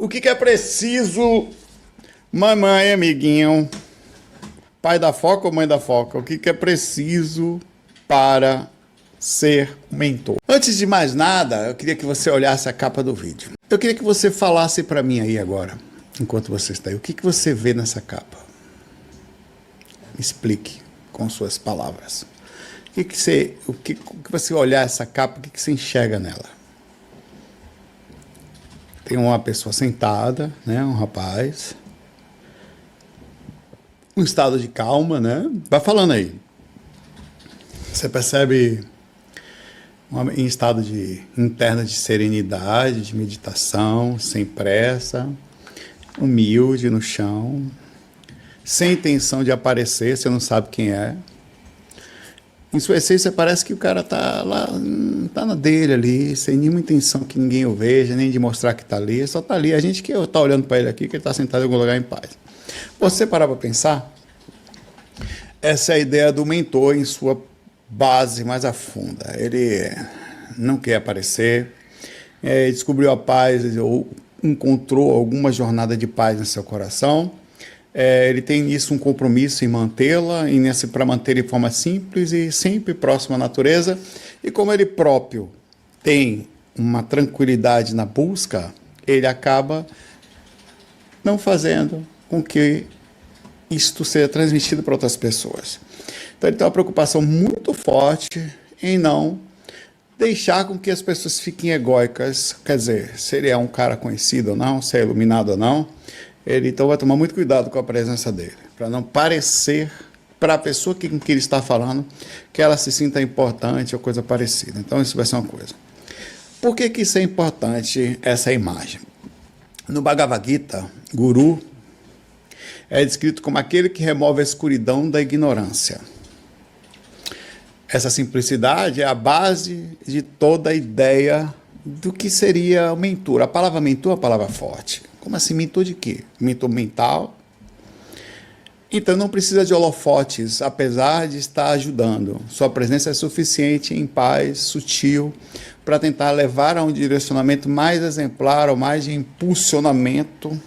O que é preciso, mamãe, amiguinho, pai da foca ou mãe da foca? O que é preciso para ser mentor? Antes de mais nada, eu queria que você olhasse a capa do vídeo. Eu queria que você falasse para mim aí agora, enquanto você está aí, o que você vê nessa capa? Me explique com suas palavras. O que você olhar essa capa, o que você enxerga nela? Tem uma pessoa sentada, né, um rapaz, um estado de calma, né? Vai falando aí. Você percebe em estado interno de serenidade, de meditação, sem pressa, humilde no chão, sem intenção de aparecer, você não sabe quem é. Em sua essência parece que o cara tá lá, tá na dele ali, sem nenhuma intenção que ninguém o veja, nem de mostrar que tá ali, só tá ali. A gente que tá olhando para ele aqui, que ele tá sentado em algum lugar em paz. Você parar para pensar? Essa é a ideia do mentor em sua base mais a funda. Ele não quer aparecer, descobriu a paz ou encontrou alguma jornada de paz no seu coração. Ele tem nisso um compromisso em mantê-la, para manter de forma simples e sempre próximo à natureza. E como ele próprio tem uma tranquilidade na busca, ele acaba não fazendo com que isto seja transmitido para outras pessoas. Então ele tem uma preocupação muito forte em não deixar com que as pessoas fiquem egóicas, quer dizer, se ele é um cara conhecido ou não, se é iluminado ou não, ele então vai tomar muito cuidado com a presença dele, para não parecer para a pessoa com que ele está falando que ela se sinta importante ou coisa parecida. Então isso vai ser uma coisa. Por que isso é importante, essa imagem? No Bhagavad Gita, Guru é descrito como aquele que remove a escuridão da ignorância. Essa simplicidade é a base de toda a ideia do que seria o mentor. A palavra mentor é uma palavra forte. Como assim? Mentor de quê? Mentor mental. Então não precisa de holofotes, apesar de estar ajudando. Sua presença é suficiente, em paz, sutil, para tentar levar a um direcionamento mais exemplar ou mais de impulsionamento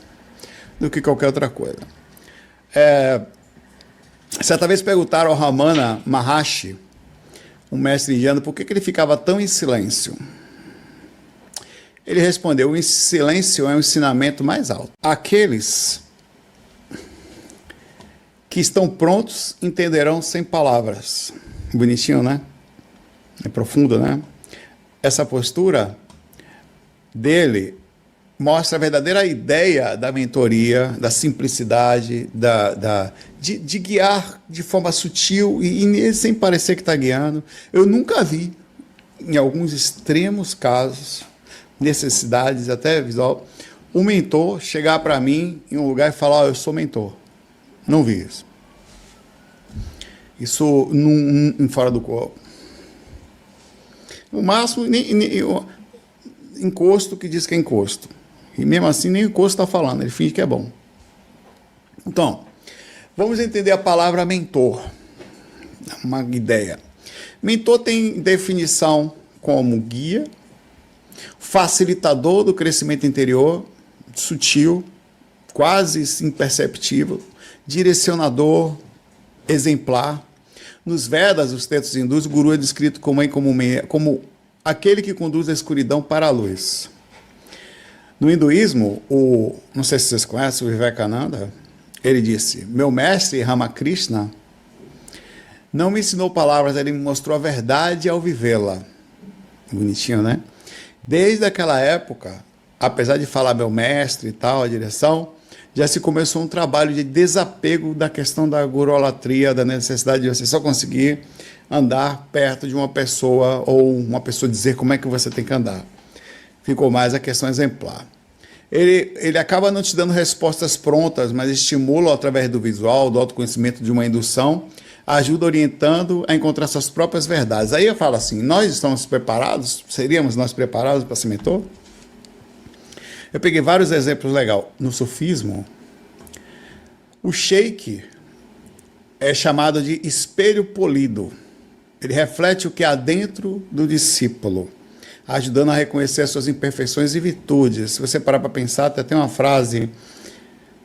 do que qualquer outra coisa. Certa vez perguntaram ao Ramana Maharshi, um mestre indiano, por que ele ficava tão em silêncio. Ele respondeu, o silêncio é um ensinamento mais alto. Aqueles que estão prontos entenderão sem palavras. Bonitinho, né? É profundo, né? Essa postura dele mostra a verdadeira ideia da mentoria, da simplicidade, de guiar de forma sutil e sem parecer que está guiando. Eu nunca vi, em alguns extremos casos, necessidades até visual, um mentor chegar para mim em um lugar e falar, eu sou mentor. Não vi isso. Isso em fora do corpo. No máximo, encosto que diz que é encosto. E mesmo assim, nem o encosto está falando, ele finge que é bom. Então, vamos entender a palavra mentor. Uma ideia. Mentor tem definição como guia, facilitador do crescimento interior, sutil, quase imperceptível, direcionador, exemplar. Nos Vedas, os textos hindus, o Guru é descrito como aquele que conduz a escuridão para a luz. No hinduísmo, não sei se vocês conhecem, o Vivekananda, ele disse, meu mestre Ramakrishna não me ensinou palavras, ele me mostrou a verdade ao vivê-la. Bonitinho, né? Desde aquela época, apesar de falar meu mestre e tal, a direção, já se começou um trabalho de desapego da questão da gurolatria, da necessidade de você só conseguir andar perto de uma pessoa ou uma pessoa dizer como é que você tem que andar. Ficou mais a questão exemplar. Ele acaba não te dando respostas prontas, mas estimula através do visual, do autoconhecimento, de uma indução, ajuda orientando a encontrar suas próprias verdades. Aí eu falo assim, nós estamos preparados? Seríamos nós preparados para ser mentor? Eu peguei vários exemplos legais. No sufismo, o sheik é chamado de espelho polido. Ele reflete o que há dentro do discípulo. ajudando a reconhecer as suas imperfeições e virtudes. Se você parar para pensar, até tem uma frase,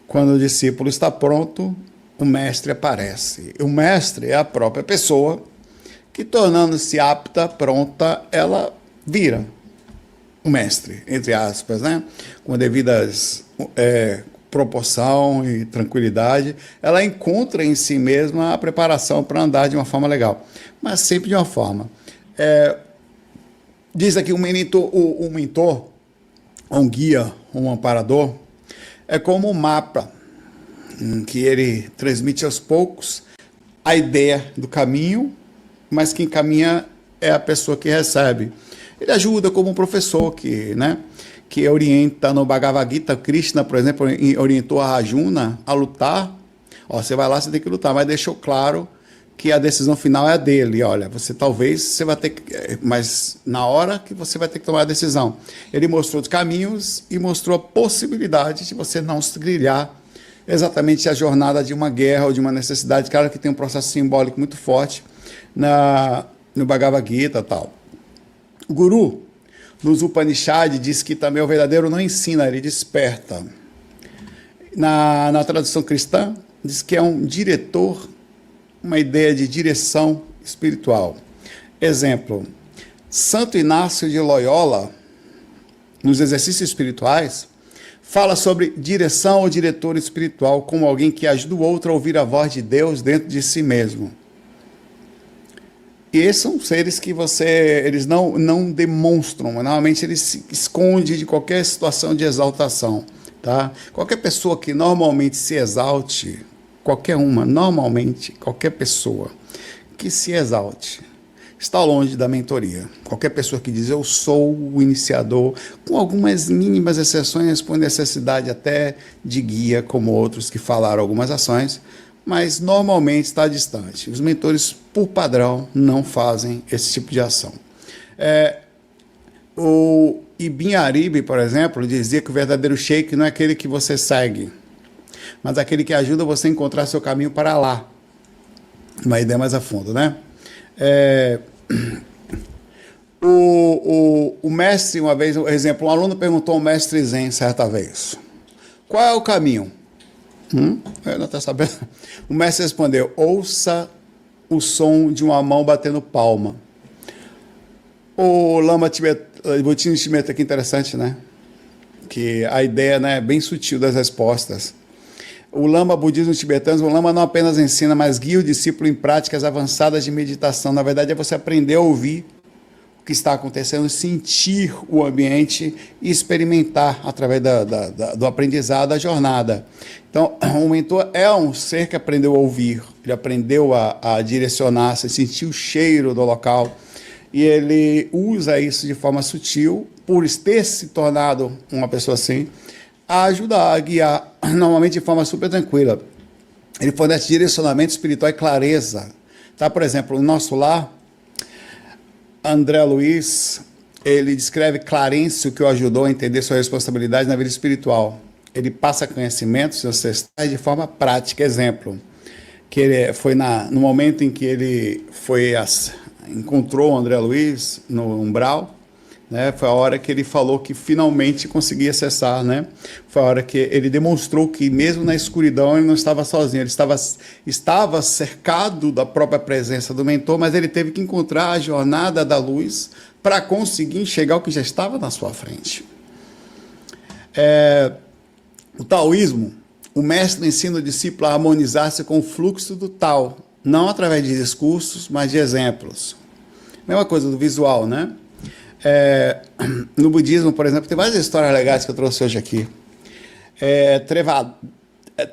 quando o discípulo está pronto, o mestre aparece. O mestre é a própria pessoa que, tornando-se apta, pronta, ela vira o mestre, entre aspas, né? Com devidas proporção e tranquilidade, ela encontra em si mesma a preparação para andar de uma forma legal, mas sempre de uma forma. Diz aqui um mentor, um guia, um amparador, é como um mapa que ele transmite aos poucos a ideia do caminho, mas quem caminha é a pessoa que recebe. Ele ajuda como um professor que orienta no Bhagavad Gita. Krishna, por exemplo, orientou a Arjuna a lutar. Você vai lá, você tem que lutar, mas deixou claro que a decisão final é a dele. Olha, você vai ter que, mas na hora que você vai ter que tomar a decisão. Ele mostrou os caminhos e mostrou a possibilidade de você não se trilhar exatamente a jornada de uma guerra ou de uma necessidade. Claro que tem um processo simbólico muito forte no Bhagavad Gita e tal. O Guru, nos Upanishad, diz que também o verdadeiro não ensina, ele desperta. Na tradução cristã, diz que é um diretor, uma ideia de direção espiritual. Exemplo, Santo Inácio de Loyola, nos exercícios espirituais, fala sobre direção ou diretor espiritual como alguém que ajuda o outro a ouvir a voz de Deus dentro de si mesmo. E esses são seres que eles não demonstram, normalmente eles se escondem de qualquer situação de exaltação, tá? Qualquer pessoa que normalmente se exalte, qualquer pessoa que se exalte, está longe da mentoria. Qualquer pessoa que diz, eu sou o iniciador, com algumas mínimas exceções, por necessidade até de guia, como outros que falaram algumas ações, mas normalmente está distante. Os mentores, por padrão, não fazem esse tipo de ação. O Ibn Arabi, por exemplo, dizia que o verdadeiro sheikh não é aquele que você segue, mas aquele que ajuda você a encontrar seu caminho para lá. Uma ideia mais a fundo, né? O mestre, uma vez, por exemplo, um aluno perguntou ao mestre Zen certa vez, qual é o caminho? Eu não estou sabendo. O mestre respondeu, ouça o som de uma mão batendo palma. O Lama Budismo Tibetano, que interessante, né? Que a ideia, né, é bem sutil das respostas. O Lama Budismo Tibetano, o Lama não apenas ensina, mas guia o discípulo em práticas avançadas de meditação. Na verdade, é você aprender a ouvir o que está acontecendo, sentir o ambiente e experimentar através do aprendizado, da jornada. Então, o mentor é um ser que aprendeu a ouvir, ele aprendeu a direcionar, sentir o cheiro do local, e ele usa isso de forma sutil, por ter se tornado uma pessoa assim, a ajudar, a guiar, normalmente de forma super tranquila. Ele fornece direcionamento espiritual e clareza. Tá? Por exemplo, no nosso lar, André Luiz, ele descreve Clarencio, que o ajudou a entender sua responsabilidade na vida espiritual. Ele passa conhecimentos ancestrais de forma prática. Exemplo, que ele foi no momento em que ele encontrou o André Luiz no umbral, né? Foi a hora que ele falou que finalmente conseguia acessar, né? Foi a hora que ele demonstrou que mesmo na escuridão ele não estava sozinho, ele estava cercado da própria presença do mentor, mas ele teve que encontrar a jornada da luz para conseguir enxergar o que já estava na sua frente. O taoísmo, o mestre ensina o discípulo a harmonizar-se com o fluxo do Tao, não através de discursos, mas de exemplos. Mesma coisa do visual, né? No budismo, por exemplo, tem várias histórias legais que eu trouxe hoje aqui.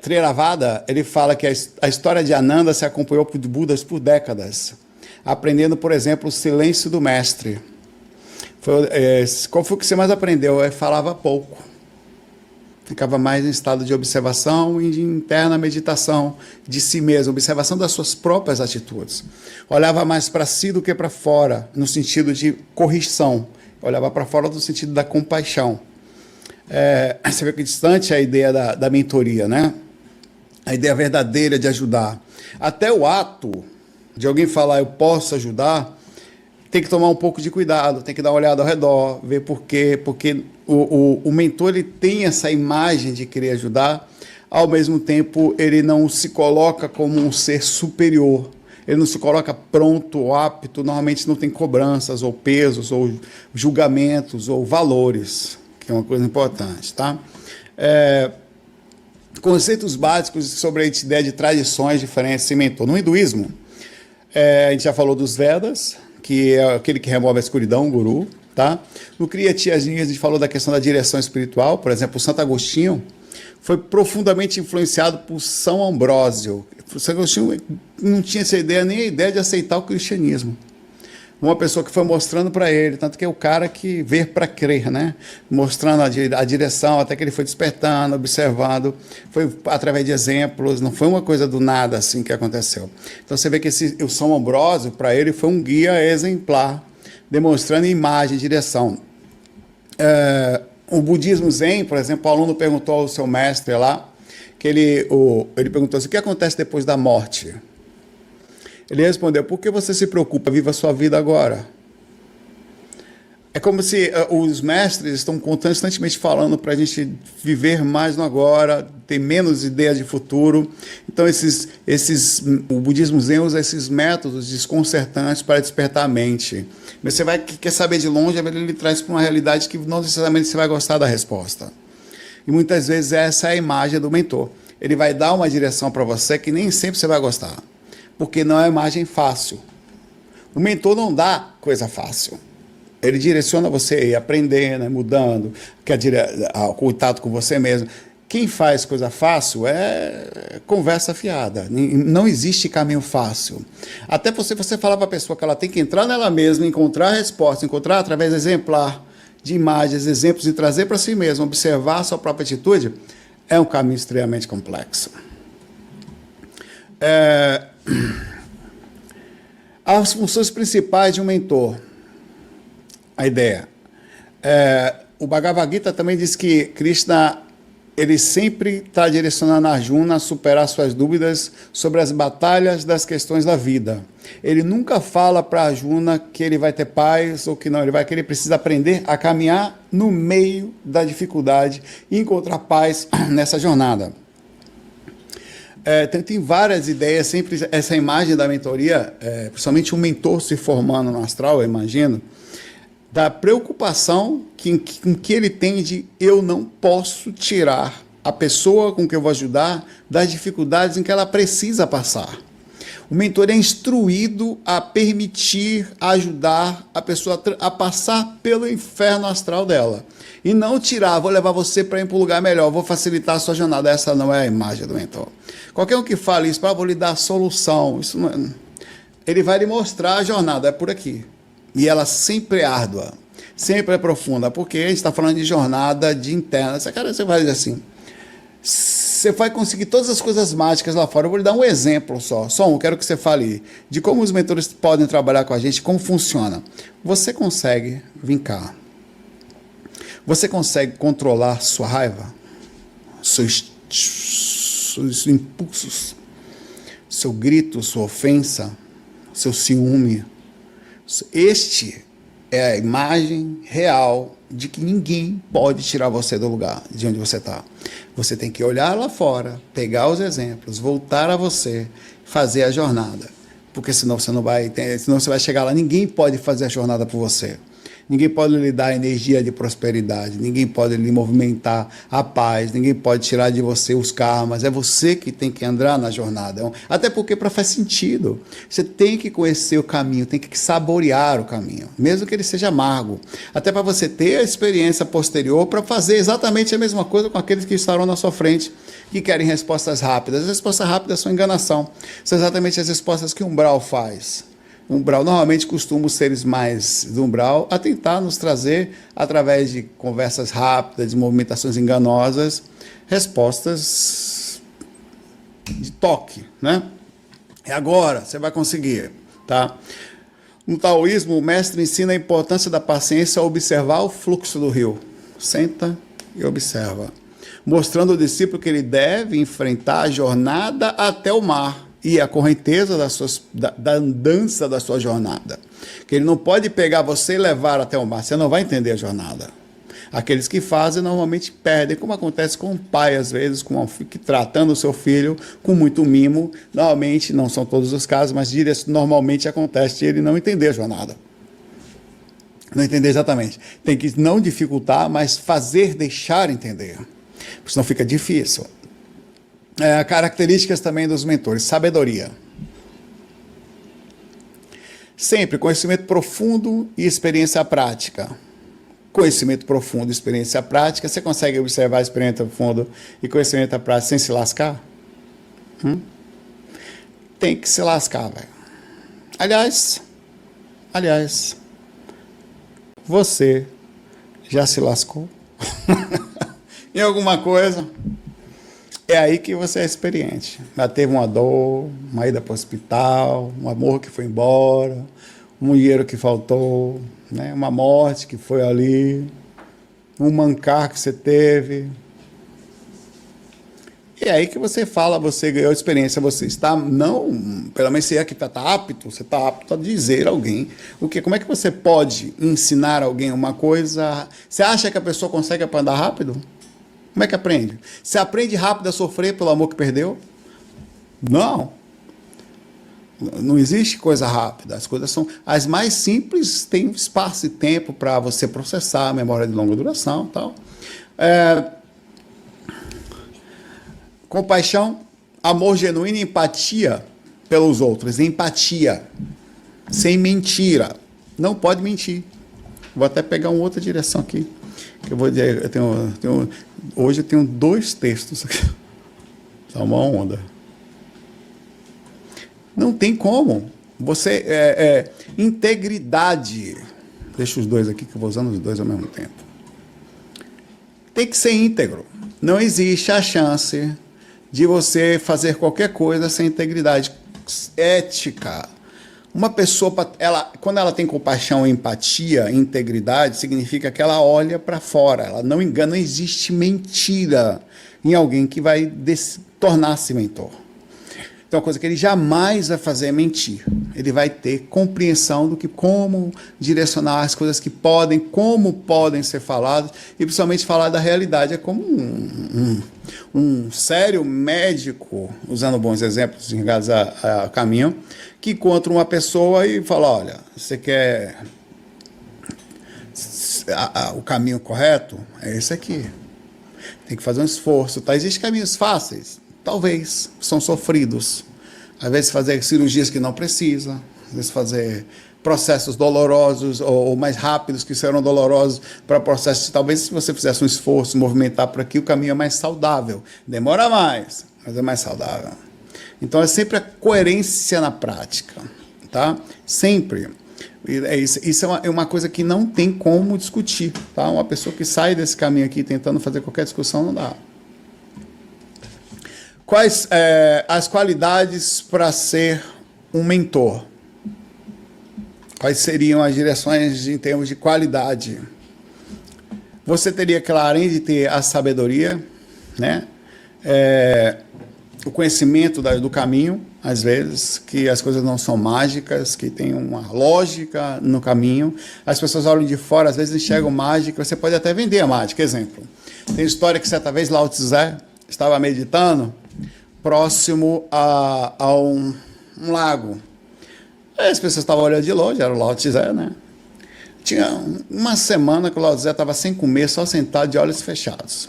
Theravada, ele fala que a história de Ananda se acompanhou por Budas por décadas, aprendendo, por exemplo, o silêncio do mestre. Qual foi o que você mais aprendeu? Ele falava pouco. Ficava mais em estado de observação e de interna meditação de si mesmo, observação das suas próprias atitudes. Olhava mais para si do que para fora, no sentido de correção. Olhava para fora no sentido da compaixão. Você vê que distante é a ideia da mentoria, né? A ideia verdadeira de ajudar. Até o ato de alguém falar, eu posso ajudar, tem que tomar um pouco de cuidado, tem que dar uma olhada ao redor, ver por quê, porque o mentor ele tem essa imagem de querer ajudar, ao mesmo tempo ele não se coloca como um ser superior, ele não se coloca pronto ou apto, normalmente não tem cobranças ou pesos ou julgamentos ou valores, que é uma coisa importante, tá? Conceitos básicos sobre a ideia de tradições diferentes em mentor. No hinduísmo, a gente já falou dos Vedas, que é aquele que remove a escuridão, o guru, tá? No Kriya Tiazinha, a gente falou da questão da direção espiritual, por exemplo, o Santo Agostinho foi profundamente influenciado por São Ambrósio. O Santo Agostinho não tinha essa ideia, nem a ideia de aceitar o cristianismo. Uma pessoa que foi mostrando para ele, tanto que é o cara que vê para crer, né? Mostrando a direção, até que ele foi despertando, observando, foi através de exemplos, não foi uma coisa do nada assim que aconteceu. Então você vê que o São Ambrósio, para ele, foi um guia exemplar, demonstrando imagem e direção. O budismo Zen, por exemplo, o aluno perguntou ao seu mestre lá, que ele perguntou assim, o que acontece depois da morte? Ele respondeu, por que você se preocupa? Viva a sua vida agora. É como se os mestres estão constantemente falando para a gente viver mais no agora, ter menos ideias de futuro. Então, o budismo Zen usa esses métodos desconcertantes para despertar a mente. Mas você quer saber de longe, ele traz para uma realidade que não necessariamente você vai gostar da resposta. E muitas vezes essa é a imagem do mentor. Ele vai dar uma direção para você que nem sempre você vai gostar. Porque não é uma imagem fácil. O mentor não dá coisa fácil. Ele direciona você a ir aprendendo, né, mudando, o contato com você mesmo. Quem faz coisa fácil é conversa fiada. Não existe caminho fácil. Até você falar para a pessoa que ela tem que entrar nela mesma, encontrar a resposta, encontrar através exemplar de imagens, exemplos e trazer para si mesmo, observar a sua própria atitude, é um caminho extremamente complexo. As funções principais de um mentor. A ideia. O Bhagavad Gita também diz que Krishna ele sempre está direcionando Arjuna a superar suas dúvidas sobre as batalhas das questões da vida. Ele nunca fala para Arjuna que ele vai ter paz ou que não. Que ele precisa aprender a caminhar no meio da dificuldade e encontrar paz nessa jornada. Tem várias ideias, sempre essa imagem da mentoria, principalmente um mentor se formando no astral, eu imagino, da preocupação com que ele tem de eu não posso tirar a pessoa com que eu vou ajudar das dificuldades em que ela precisa passar. O mentor é instruído a permitir, a ajudar a pessoa a passar pelo inferno astral dela. E não tirar, vou levar você para ir para um lugar melhor, vou facilitar a sua jornada. Essa não é a imagem do mentor. Qualquer um que fale isso, vou lhe dar a solução, isso não é. Ele vai lhe mostrar a jornada, é por aqui. E ela sempre é árdua, sempre é profunda, porque a gente está falando de jornada de interna. Cara, você vai dizer assim, você vai conseguir todas as coisas mágicas lá fora. Eu vou lhe dar um exemplo só quero que você fale de como os mentores podem trabalhar com a gente, como funciona. Você consegue vir cá. Você consegue controlar sua raiva, seus impulsos, seu grito, sua ofensa, seu ciúme. Este é a imagem real de que ninguém pode tirar você do lugar de onde você está. Você tem que olhar lá fora, pegar os exemplos, voltar a você, fazer a jornada. Porque senão você não vai, senão você vai chegar lá, ninguém pode fazer a jornada por você. Ninguém pode lhe dar energia de prosperidade, ninguém pode lhe movimentar a paz, ninguém pode tirar de você os karmas, é você que tem que andar na jornada. Até porque para faz sentido, você tem que conhecer o caminho, tem que saborear o caminho, mesmo que ele seja amargo, até para você ter a experiência posterior para fazer exatamente a mesma coisa com aqueles que estarão na sua frente, que querem respostas rápidas. As respostas rápidas são enganação, são exatamente as respostas que o umbral faz. Umbral, normalmente costumam os seres mais do umbral a tentar nos trazer, através de conversas rápidas, de movimentações enganosas, respostas de toque, né? É agora, você vai conseguir, tá? No taoísmo, o mestre ensina a importância da paciência ao observar o fluxo do rio. Senta e observa, mostrando ao discípulo que ele deve enfrentar a jornada até o mar e a correnteza da andança da sua jornada. Que ele não pode pegar você e levar até o mar, você não vai entender a jornada. Aqueles que fazem normalmente perdem, como acontece com o pai, às vezes, que tratando o seu filho com muito mimo. Normalmente, não são todos os casos, mas normalmente acontece de ele não entender a jornada. Não entender exatamente. Tem que não dificultar, mas deixar entender. Porque senão fica difícil. Características também dos mentores. Sabedoria. Sempre conhecimento profundo e experiência prática. Conhecimento profundo e experiência prática. Você consegue observar a experiência profunda e conhecimento prática sem se lascar? Tem que se lascar, velho. Aliás, você já se lascou? Em alguma coisa? É aí que você é experiente. Já teve uma dor, uma ida para o hospital, um amor que foi embora, um dinheiro que faltou, né? Uma morte que foi ali, um mancar que você teve. E é aí que você fala, você ganhou experiência, você está, não, pelo menos você está apto, você está apto a dizer a alguém como é que você pode ensinar alguém uma coisa. Você acha que a pessoa consegue andar rápido? Como é que aprende? Você aprende rápido a sofrer pelo amor que perdeu? Não. Não existe coisa rápida. As coisas são as mais simples, tem espaço e tempo para você processar a memória de longa duração, tal. Compaixão, amor genuíno e empatia pelos outros. Empatia. Sem mentira. Não pode mentir. Vou até pegar uma outra direção aqui. Que eu vou dizer, hoje eu tenho 2 textos aqui. Tá uma onda. Não tem como. Você integridade. Deixa os 2 aqui, que eu vou usando os 2 ao mesmo tempo. Tem que ser íntegro. Não existe a chance de você fazer qualquer coisa sem integridade. Ética. Uma pessoa, quando ela tem compaixão, empatia, integridade, significa que ela olha para fora, ela não engana, não existe mentira em alguém que vai tornar-se mentor. Então, a coisa que ele jamais vai fazer é mentir. Ele vai ter compreensão do como direcionar as coisas como podem ser faladas, e principalmente falar da realidade. É como um sério médico, usando bons exemplos ligados a caminho, que encontra uma pessoa e fala, olha, você quer o caminho correto? É esse aqui. Tem que fazer um esforço. Tá? Existem caminhos fáceis? Talvez. São sofridos. Às vezes fazer cirurgias que não precisa. Às vezes fazer processos dolorosos ou mais rápidos que serão dolorosos para processos. Talvez se você fizesse um esforço, movimentar por aqui, o caminho é mais saudável. Demora mais, mas é mais saudável. Então é sempre a coerência na prática, tá? Sempre. Isso é uma coisa que não tem como discutir, tá? Uma pessoa que sai desse caminho aqui tentando fazer qualquer discussão não dá. Quais as qualidades para ser um mentor? Quais seriam as direções em termos de qualidade? Você teria, claro, além de ter a sabedoria, né? O conhecimento do caminho, às vezes, que as coisas não são mágicas, que tem uma lógica no caminho. As pessoas olham de fora, às vezes enxergam mágica, você pode até vender a mágica. Exemplo, tem história que certa vez Lao Tse estava meditando próximo a um lago. Aí as pessoas estavam olhando de longe, era o Lao Tse, né? Tinha uma semana que o Lao Tse estava sem comer, só sentado de olhos fechados.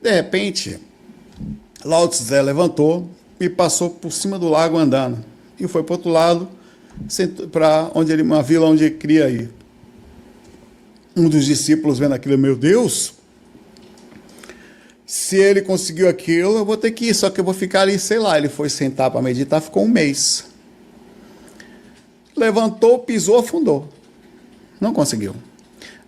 De repente, Lao Tse levantou e passou por cima do lago andando. E foi para o outro lado, para uma vila onde ele queria ir. Um dos discípulos vendo aquilo, meu Deus, se ele conseguiu aquilo, eu vou ter que ir, só que eu vou ficar ali, sei lá. Ele foi sentar para meditar, ficou 1 mês. Levantou, pisou, afundou. Não conseguiu.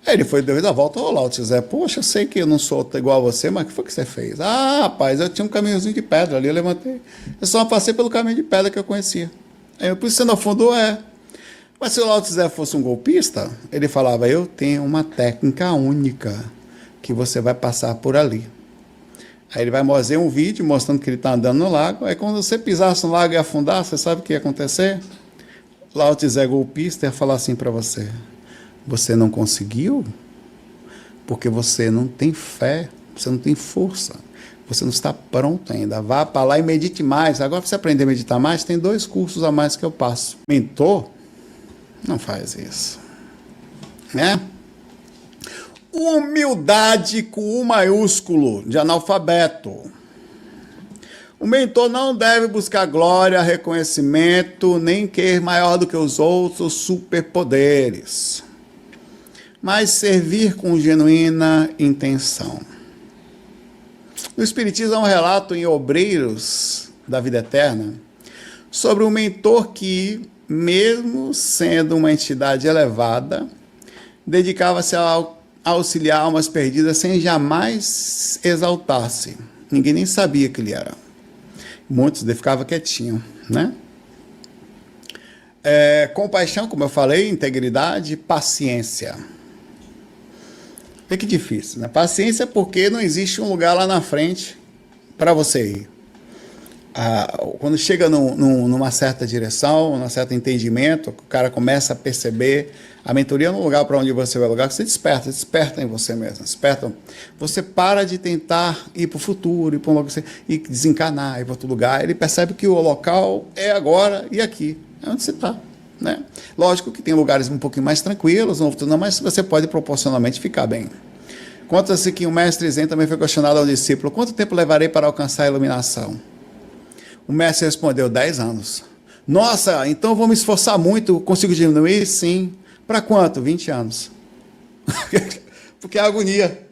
Aí ele foi, deu a volta, ô Lao Tse, poxa, eu sei que eu não sou igual a você, mas o que foi que você fez? Ah, rapaz, eu tinha um caminhozinho de pedra ali, eu levantei. Eu só passei pelo caminho de pedra que eu conhecia. Aí, por isso você não afundou? Mas se o Lao Tse fosse um golpista, ele falava, eu tenho uma técnica única, que você vai passar por ali. Aí ele vai fazer um vídeo mostrando que ele está andando no lago. Aí quando você pisasse no lago e afundar, você sabe o que ia acontecer? Lao Tse golpista ia falar assim para você: você não conseguiu porque você não tem fé, você não tem força, você não está pronto ainda. Vá para lá e medite mais. Agora, para você aprender a meditar mais, tem 2 cursos a mais que eu passo. Mentor não faz isso, né? Humildade com U maiúsculo, de analfabeto. O mentor não deve buscar glória, reconhecimento, nem querer maior do que os outros superpoderes, mas servir com genuína intenção. No Espiritismo há um relato em Obreiros da Vida Eterna sobre um mentor que, mesmo sendo uma entidade elevada, dedicava-se a auxiliar almas perdidas sem jamais exaltar-se. Ninguém nem sabia que ele era. Muitos ficavam quietinhos, né? Compaixão, como eu falei, integridade, paciência. Que difícil, né? Paciência porque não existe um lugar lá na frente para você ir. Quando chega numa certa direção, num certo entendimento, o cara começa a perceber a mentoria no lugar para onde você vai, lugar que você desperta em você mesmo, desperta. Você para de tentar ir para o futuro, ir para um lugar, e desencanar, ir para outro lugar. Ele percebe que o local é agora e aqui, é onde você está, né? Lógico que tem lugares um pouquinho mais tranquilos, outros não, mas você pode proporcionalmente ficar bem. Conta-se que o mestre Zen também foi questionado ao discípulo: quanto tempo levarei para alcançar a iluminação? O mestre respondeu: 10 anos. Nossa, então eu vou me esforçar muito, consigo diminuir? Sim. Para quanto? 20 anos. Porque é agonia,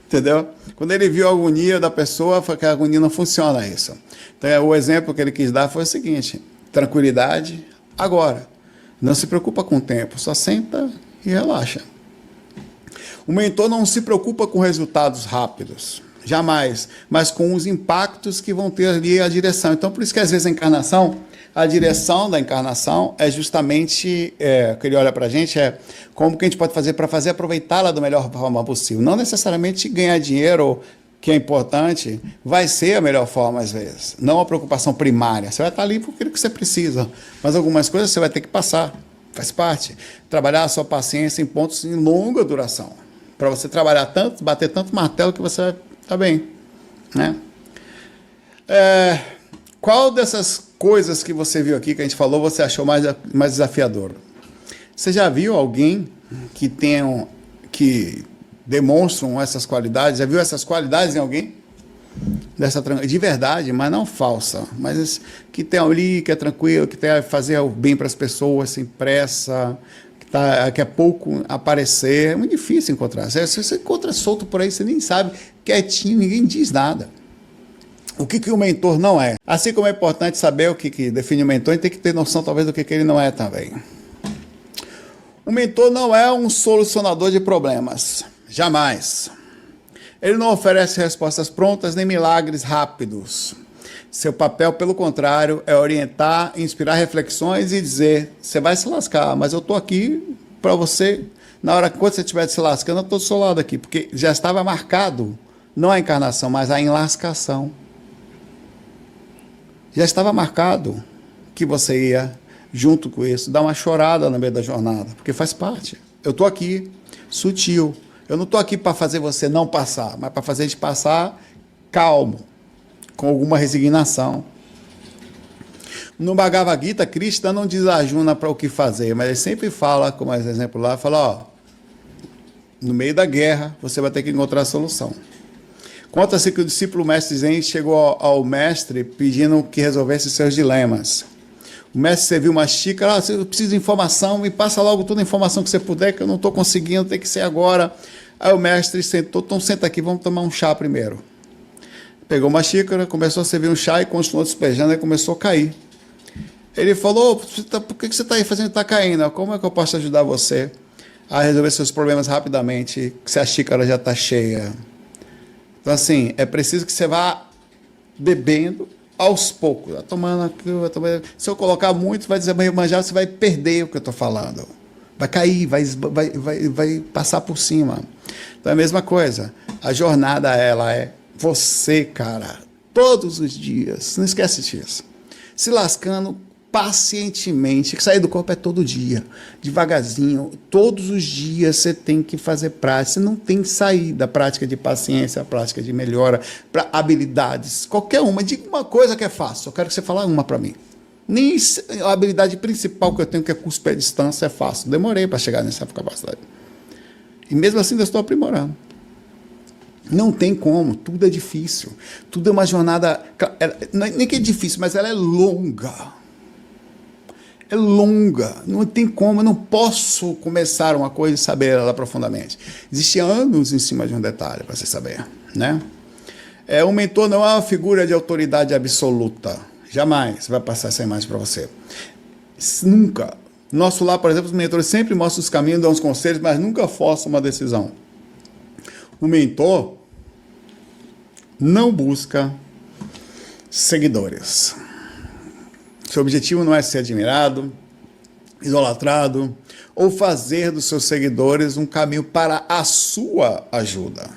entendeu? Quando ele viu a agonia da pessoa, foi que a agonia não funciona isso. Então o exemplo que ele quis dar foi o seguinte: tranquilidade agora. Não se preocupa com o tempo, só senta e relaxa. O mentor não se preocupa com resultados rápidos. Jamais, mas com os impactos que vão ter ali a direção. Então, por isso que às vezes a direção da encarnação é justamente, o que ele olha para a gente é como que a gente pode fazer para fazer aproveitá-la da melhor forma possível. Não necessariamente ganhar dinheiro, que é importante, vai ser a melhor forma às vezes. Não a preocupação primária. Você vai estar ali por aquilo que você precisa, mas algumas coisas você vai ter que passar. Faz parte. Trabalhar a sua paciência em pontos em longa duração. Para você trabalhar tanto, bater tanto martelo que você vai estar bem, né? Qual dessas coisas que você viu aqui, que a gente falou, você achou mais desafiador? Você já viu alguém que demonstram essas qualidades? Já viu essas qualidades em alguém? De verdade, mas não falsa. Mas que tem ali, que é tranquilo, que quer fazer o bem para as pessoas, sem pressa, que é pouco aparecer. É muito difícil encontrar. Se você encontra solto por aí, você nem sabe, quietinho, ninguém diz nada. O que o mentor não é. Assim como é importante saber o que define o mentor, a gente tem que ter noção talvez do que ele não é também. O mentor não é um solucionador de problemas. Jamais. Ele não oferece respostas prontas nem milagres rápidos. Seu papel, pelo contrário, é orientar, inspirar reflexões e dizer: você vai se lascar, mas eu estou aqui para você. Na hora que você estiver se lascando, eu estou do seu lado aqui, porque já estava marcado, não a encarnação, mas a enlascação. Já estava marcado que você ia, junto com isso, dar uma chorada no meio da jornada, porque faz parte. Eu estou aqui, sutil. Eu não estou aqui para fazer você não passar, mas para fazer a gente passar calmo, com alguma resignação. No Bhagavad Gita, Krishna não desajuna para o que fazer, mas ele sempre fala, como exemplo lá, fala: no meio da guerra, você vai ter que encontrar a solução. Conta-se que o discípulo mestre Zen chegou ao mestre pedindo que resolvesse seus dilemas. O mestre serviu uma xícara: eu preciso de informação, me passa logo toda a informação que você puder, que eu não estou conseguindo, tem que ser agora. Aí o mestre sentou: então senta aqui, vamos tomar um chá primeiro. Pegou uma xícara, começou a servir um chá e continuou despejando, e começou a cair. Ele falou: por que você está aí fazendo? Está caindo. Como é que eu posso ajudar você a resolver seus problemas rapidamente, se a xícara já está cheia? Então, assim, é preciso que você vá bebendo aos poucos, vai tomando aquilo, vai tomando. Se eu colocar muito, vai dizer, manjar, você vai perder o que eu estou falando. Vai cair, vai passar por cima. Então é a mesma coisa. A jornada, ela é você, cara, todos os dias, não esquece disso, se lascando pacientemente, que sair do corpo é todo dia, devagarzinho, todos os dias você tem que fazer prática, você não tem que sair da prática de paciência, a prática de melhora, para habilidades, qualquer uma, diga uma coisa que é fácil, eu quero que você fale uma para mim. Nem a habilidade principal que eu tenho, que é cuspir a distância, é fácil, demorei para chegar nessa capacidade, e mesmo assim eu estou aprimorando. Não tem como, tudo é difícil, tudo é uma jornada, nem que é difícil, mas ela é longa. É longa, não tem como, eu não posso começar uma coisa e saber ela profundamente. Existem anos em cima de um detalhe para você saber, né? Um mentor não é uma figura de autoridade absoluta, jamais vai passar essa imagem para você. Nunca. Nosso lar, por exemplo, os mentores sempre mostram os caminhos, dão os conselhos, mas nunca forçam uma decisão. O mentor não busca seguidores. Seu objetivo não é ser admirado, idolatrado, ou fazer dos seus seguidores um caminho para a sua ajuda.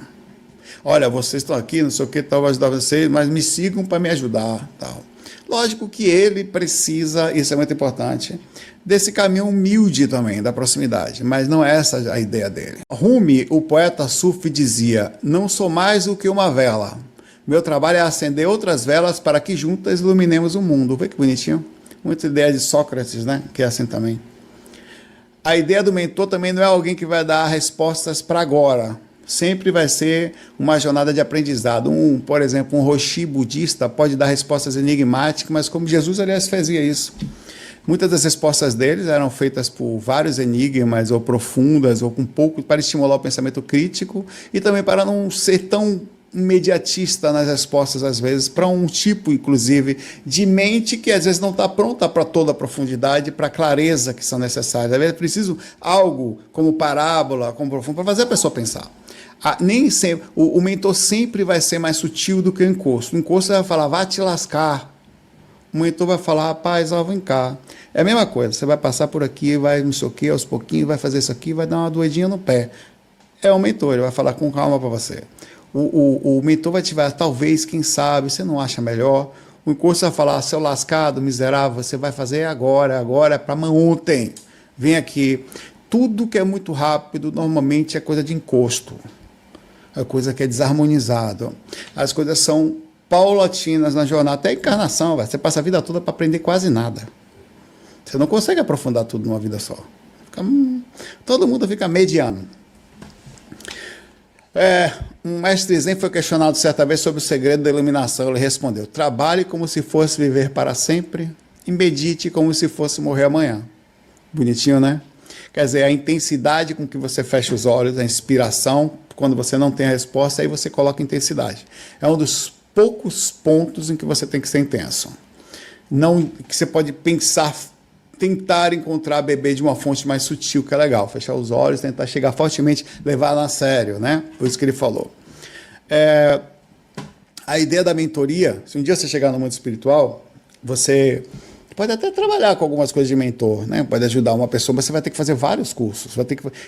Olha, vocês estão aqui, não sei o que, tal, vai ajudar vocês, mas me sigam para me ajudar. Tal. Lógico que ele precisa, isso é muito importante, desse caminho humilde também, da proximidade, mas não é essa a ideia dele. Rumi, o poeta sufi, dizia: não sou mais do que uma vela. Meu trabalho é acender outras velas para que juntas iluminemos o mundo. Vê que bonitinho. Muita ideia de Sócrates, né? Que é assim também. A ideia do mentor também não é alguém que vai dar respostas para agora. Sempre vai ser uma jornada de aprendizado. Por exemplo, um roshi budista pode dar respostas enigmáticas, mas como Jesus, aliás, fazia isso. Muitas das respostas deles eram feitas por vários enigmas, ou profundas, ou com pouco, para estimular o pensamento crítico, e também para não ser tão imediatista nas respostas, às vezes, para um tipo, inclusive, de mente que às vezes não está pronta para toda a profundidade, para a clareza que são necessárias. Às vezes é preciso algo como parábola, como profundo, para fazer a pessoa pensar. Nem sempre, o mentor sempre vai ser mais sutil do que o encosto. O encosto vai falar, vai te lascar. O mentor vai falar, rapaz, ó, vem cá. É a mesma coisa, você vai passar por aqui, vai não sei o que, aos pouquinhos, vai fazer isso aqui, vai dar uma doedinha no pé. É o mentor, ele vai falar com calma para você. O mentor vai te falar, talvez, quem sabe, você não acha melhor. O encosto vai falar, seu lascado, miserável, você vai fazer agora é para ontem. Vem aqui. Tudo que é muito rápido, normalmente é coisa de encosto. É coisa que é desarmonizado. As coisas são paulatinas na jornada, até a encarnação, você passa a vida toda para aprender quase nada. Você não consegue aprofundar tudo numa vida só. Todo mundo fica mediano. Um mestre Zen foi questionado certa vez sobre o segredo da iluminação. Ele respondeu: trabalhe como se fosse viver para sempre e medite como se fosse morrer amanhã. Bonitinho, né? Quer dizer, a intensidade com que você fecha os olhos, a inspiração, quando você não tem a resposta, aí você coloca intensidade. É um dos poucos pontos em que você tem que ser intenso. Não que você pode pensar, tentar encontrar, beber de uma fonte mais sutil, que é legal. Fechar os olhos, tentar chegar fortemente, levar a sério, né? Por isso que ele falou. A ideia da mentoria, se um dia você chegar no mundo espiritual, você pode até trabalhar com algumas coisas de mentor, né? Pode ajudar uma pessoa, mas você vai ter que fazer vários cursos.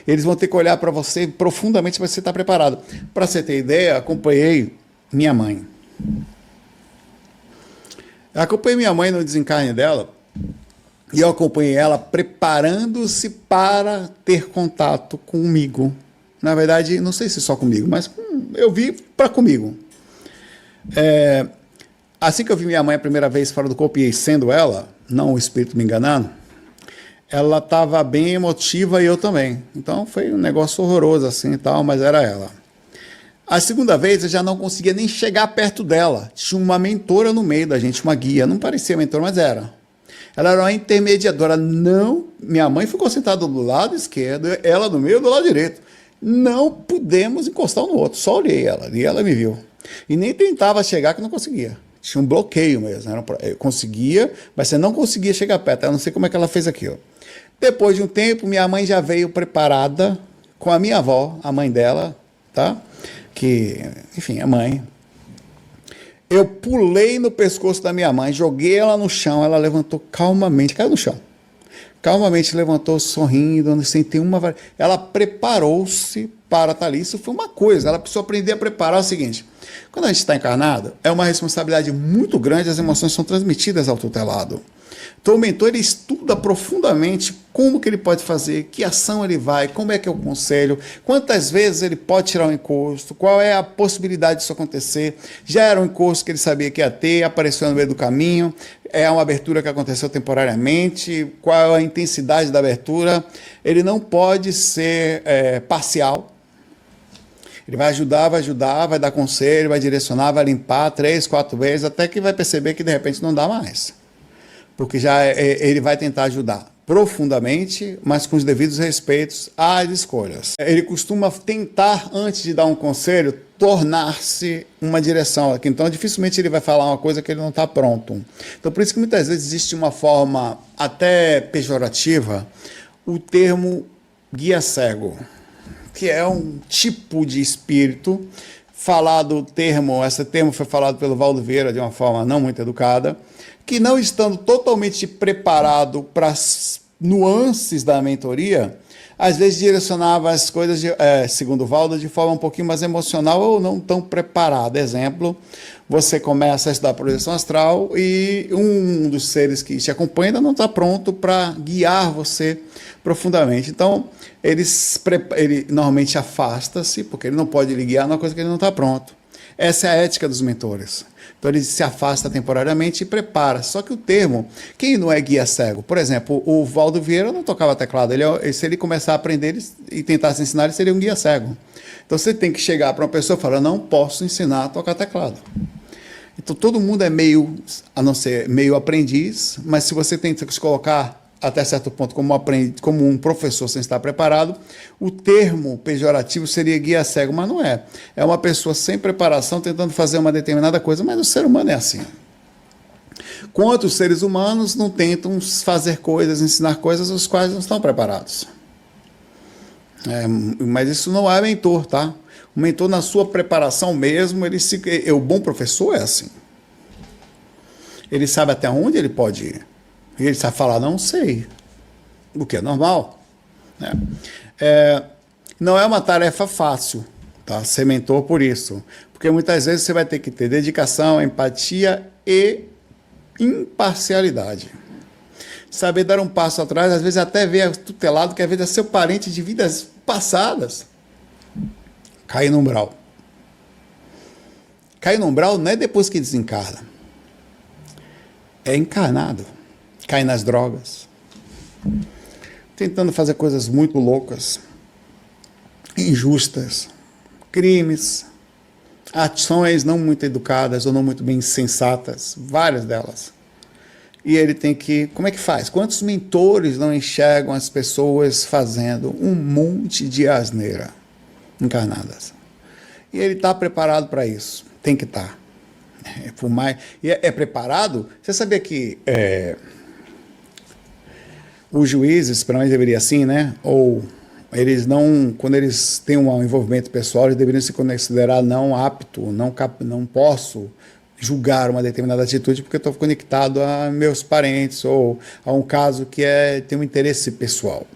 Eles vão ter que olhar para você profundamente se você está preparado. Para você ter ideia, acompanhei minha mãe. Eu acompanhei minha mãe no desencarne dela, e eu acompanhei ela preparando-se para ter contato comigo. Na verdade, não sei se só comigo, mas eu vi para comigo. Assim que eu vi minha mãe a primeira vez fora do corpo, e sendo ela, não o espírito me enganando, ela estava bem emotiva e eu também. Então foi um negócio horroroso assim e tal, mas era ela. A segunda vez eu já não conseguia nem chegar perto dela. Tinha uma mentora no meio da gente, uma guia. Não parecia mentora, mas era. Ela era uma intermediadora. Não, minha mãe ficou sentada do lado esquerdo, ela no meio do lado direito. Não pudemos encostar um no outro. Só olhei ela e ela me viu. E nem tentava chegar, que não conseguia. Tinha um bloqueio mesmo. Eu conseguia, mas você não conseguia chegar perto. Eu não sei como é que ela fez aquilo. Depois de um tempo, minha mãe já veio preparada com a minha avó, a mãe dela, tá? Que, enfim, é mãe. Eu pulei no pescoço da minha mãe, joguei ela no chão, ela levantou calmamente, caiu no chão. Calmamente levantou, sorrindo, sem ter uma... Ela preparou-se para estar ali. Isso foi uma coisa, ela precisou aprender a preparar o seguinte: quando a gente está encarnado, é uma responsabilidade muito grande, as emoções são transmitidas ao tutelado. Então o mentor, ele estuda profundamente como que ele pode fazer, que ação ele vai, como é que é o conselho, quantas vezes ele pode tirar um encosto, qual é a possibilidade disso acontecer. Já era um encosto que ele sabia que ia ter, apareceu no meio do caminho, é uma abertura que aconteceu temporariamente, qual é a intensidade da abertura. Ele não pode ser parcial. Ele vai ajudar, vai dar conselho, vai direcionar, vai limpar 3, 4 vezes, até que vai perceber que de repente não dá mais. Porque já ele vai tentar ajudar profundamente, mas com os devidos respeitos às escolhas. Ele costuma tentar, antes de dar um conselho, tornar-se uma direção. Então, dificilmente ele vai falar uma coisa que ele não está pronto. Então, por isso que muitas vezes existe uma forma até pejorativa, o termo guia cego, que é um tipo de espírito esse termo foi falado pelo Valdo Vieira de uma forma não muito educada, que não estando totalmente preparado para as nuances da mentoria, às vezes direcionava as coisas, segundo o Valdo, de forma um pouquinho mais emocional ou não tão preparada. Exemplo, você começa a estudar projeção astral e um dos seres que te acompanha ainda não está pronto para guiar você profundamente. Então, ele normalmente afasta-se, porque ele não pode lhe guiar numa coisa que ele não está pronto. Essa é a ética dos mentores. Então ele se afasta temporariamente e prepara. Só que o termo, quem não é guia cego? Por exemplo, o Valdo Vieira não tocava teclado. Se ele começar a aprender e tentar se ensinar, ele seria um guia cego. Então você tem que chegar para uma pessoa e falar: não posso ensinar a tocar teclado. Então todo mundo é a não ser meio aprendiz, mas se você tenta se colocar até certo ponto como um professor sem estar preparado, o termo pejorativo seria guia cego, mas não é. É uma pessoa sem preparação tentando fazer uma determinada coisa, mas o ser humano é assim. Quantos seres humanos não tentam fazer coisas, ensinar coisas os quais não estão preparados? Mas isso não é mentor, tá? O mentor, na sua preparação mesmo, o bom professor é assim. Ele sabe até onde ele pode ir. E ele sabe falar: não sei, o que é normal. Não é uma tarefa fácil, tá? Ser mentor por isso. Porque muitas vezes você vai ter que ter dedicação, empatia e imparcialidade. Saber dar um passo atrás, às vezes até ver tutelado, que às vezes é seu parente de vidas passadas. Cair no umbral. Cair no umbral não é depois que desencarna. É encarnado. Cai nas drogas, tentando fazer coisas muito loucas, injustas, crimes, ações não muito educadas ou não muito bem sensatas, várias delas. E ele tem que... Como é que faz? Quantos mentores não enxergam as pessoas fazendo um monte de asneira encarnadas? E ele está preparado para isso. Tem que estar. É preparado? Você sabia que... os juízes, pelo menos deveria assim, né? Ou eles não, quando eles têm um envolvimento pessoal, eles deveriam se considerar não apto, não posso julgar uma determinada atitude porque estou conectado a meus parentes ou a um caso que tem um interesse pessoal.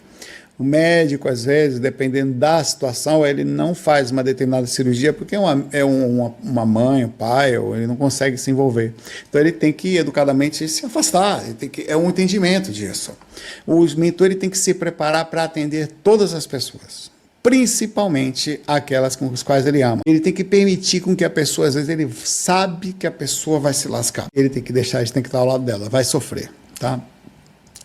O médico, às vezes, dependendo da situação, ele não faz uma determinada cirurgia porque uma mãe, um pai, ou ele não consegue se envolver. Então, ele tem que, educadamente, se afastar. É um entendimento disso. O mentor tem que se preparar para atender todas as pessoas, principalmente aquelas com as quais ele ama. Ele tem que permitir com que a pessoa, às vezes, ele sabe que a pessoa vai se lascar. Ele tem que estar ao lado dela, vai sofrer, tá?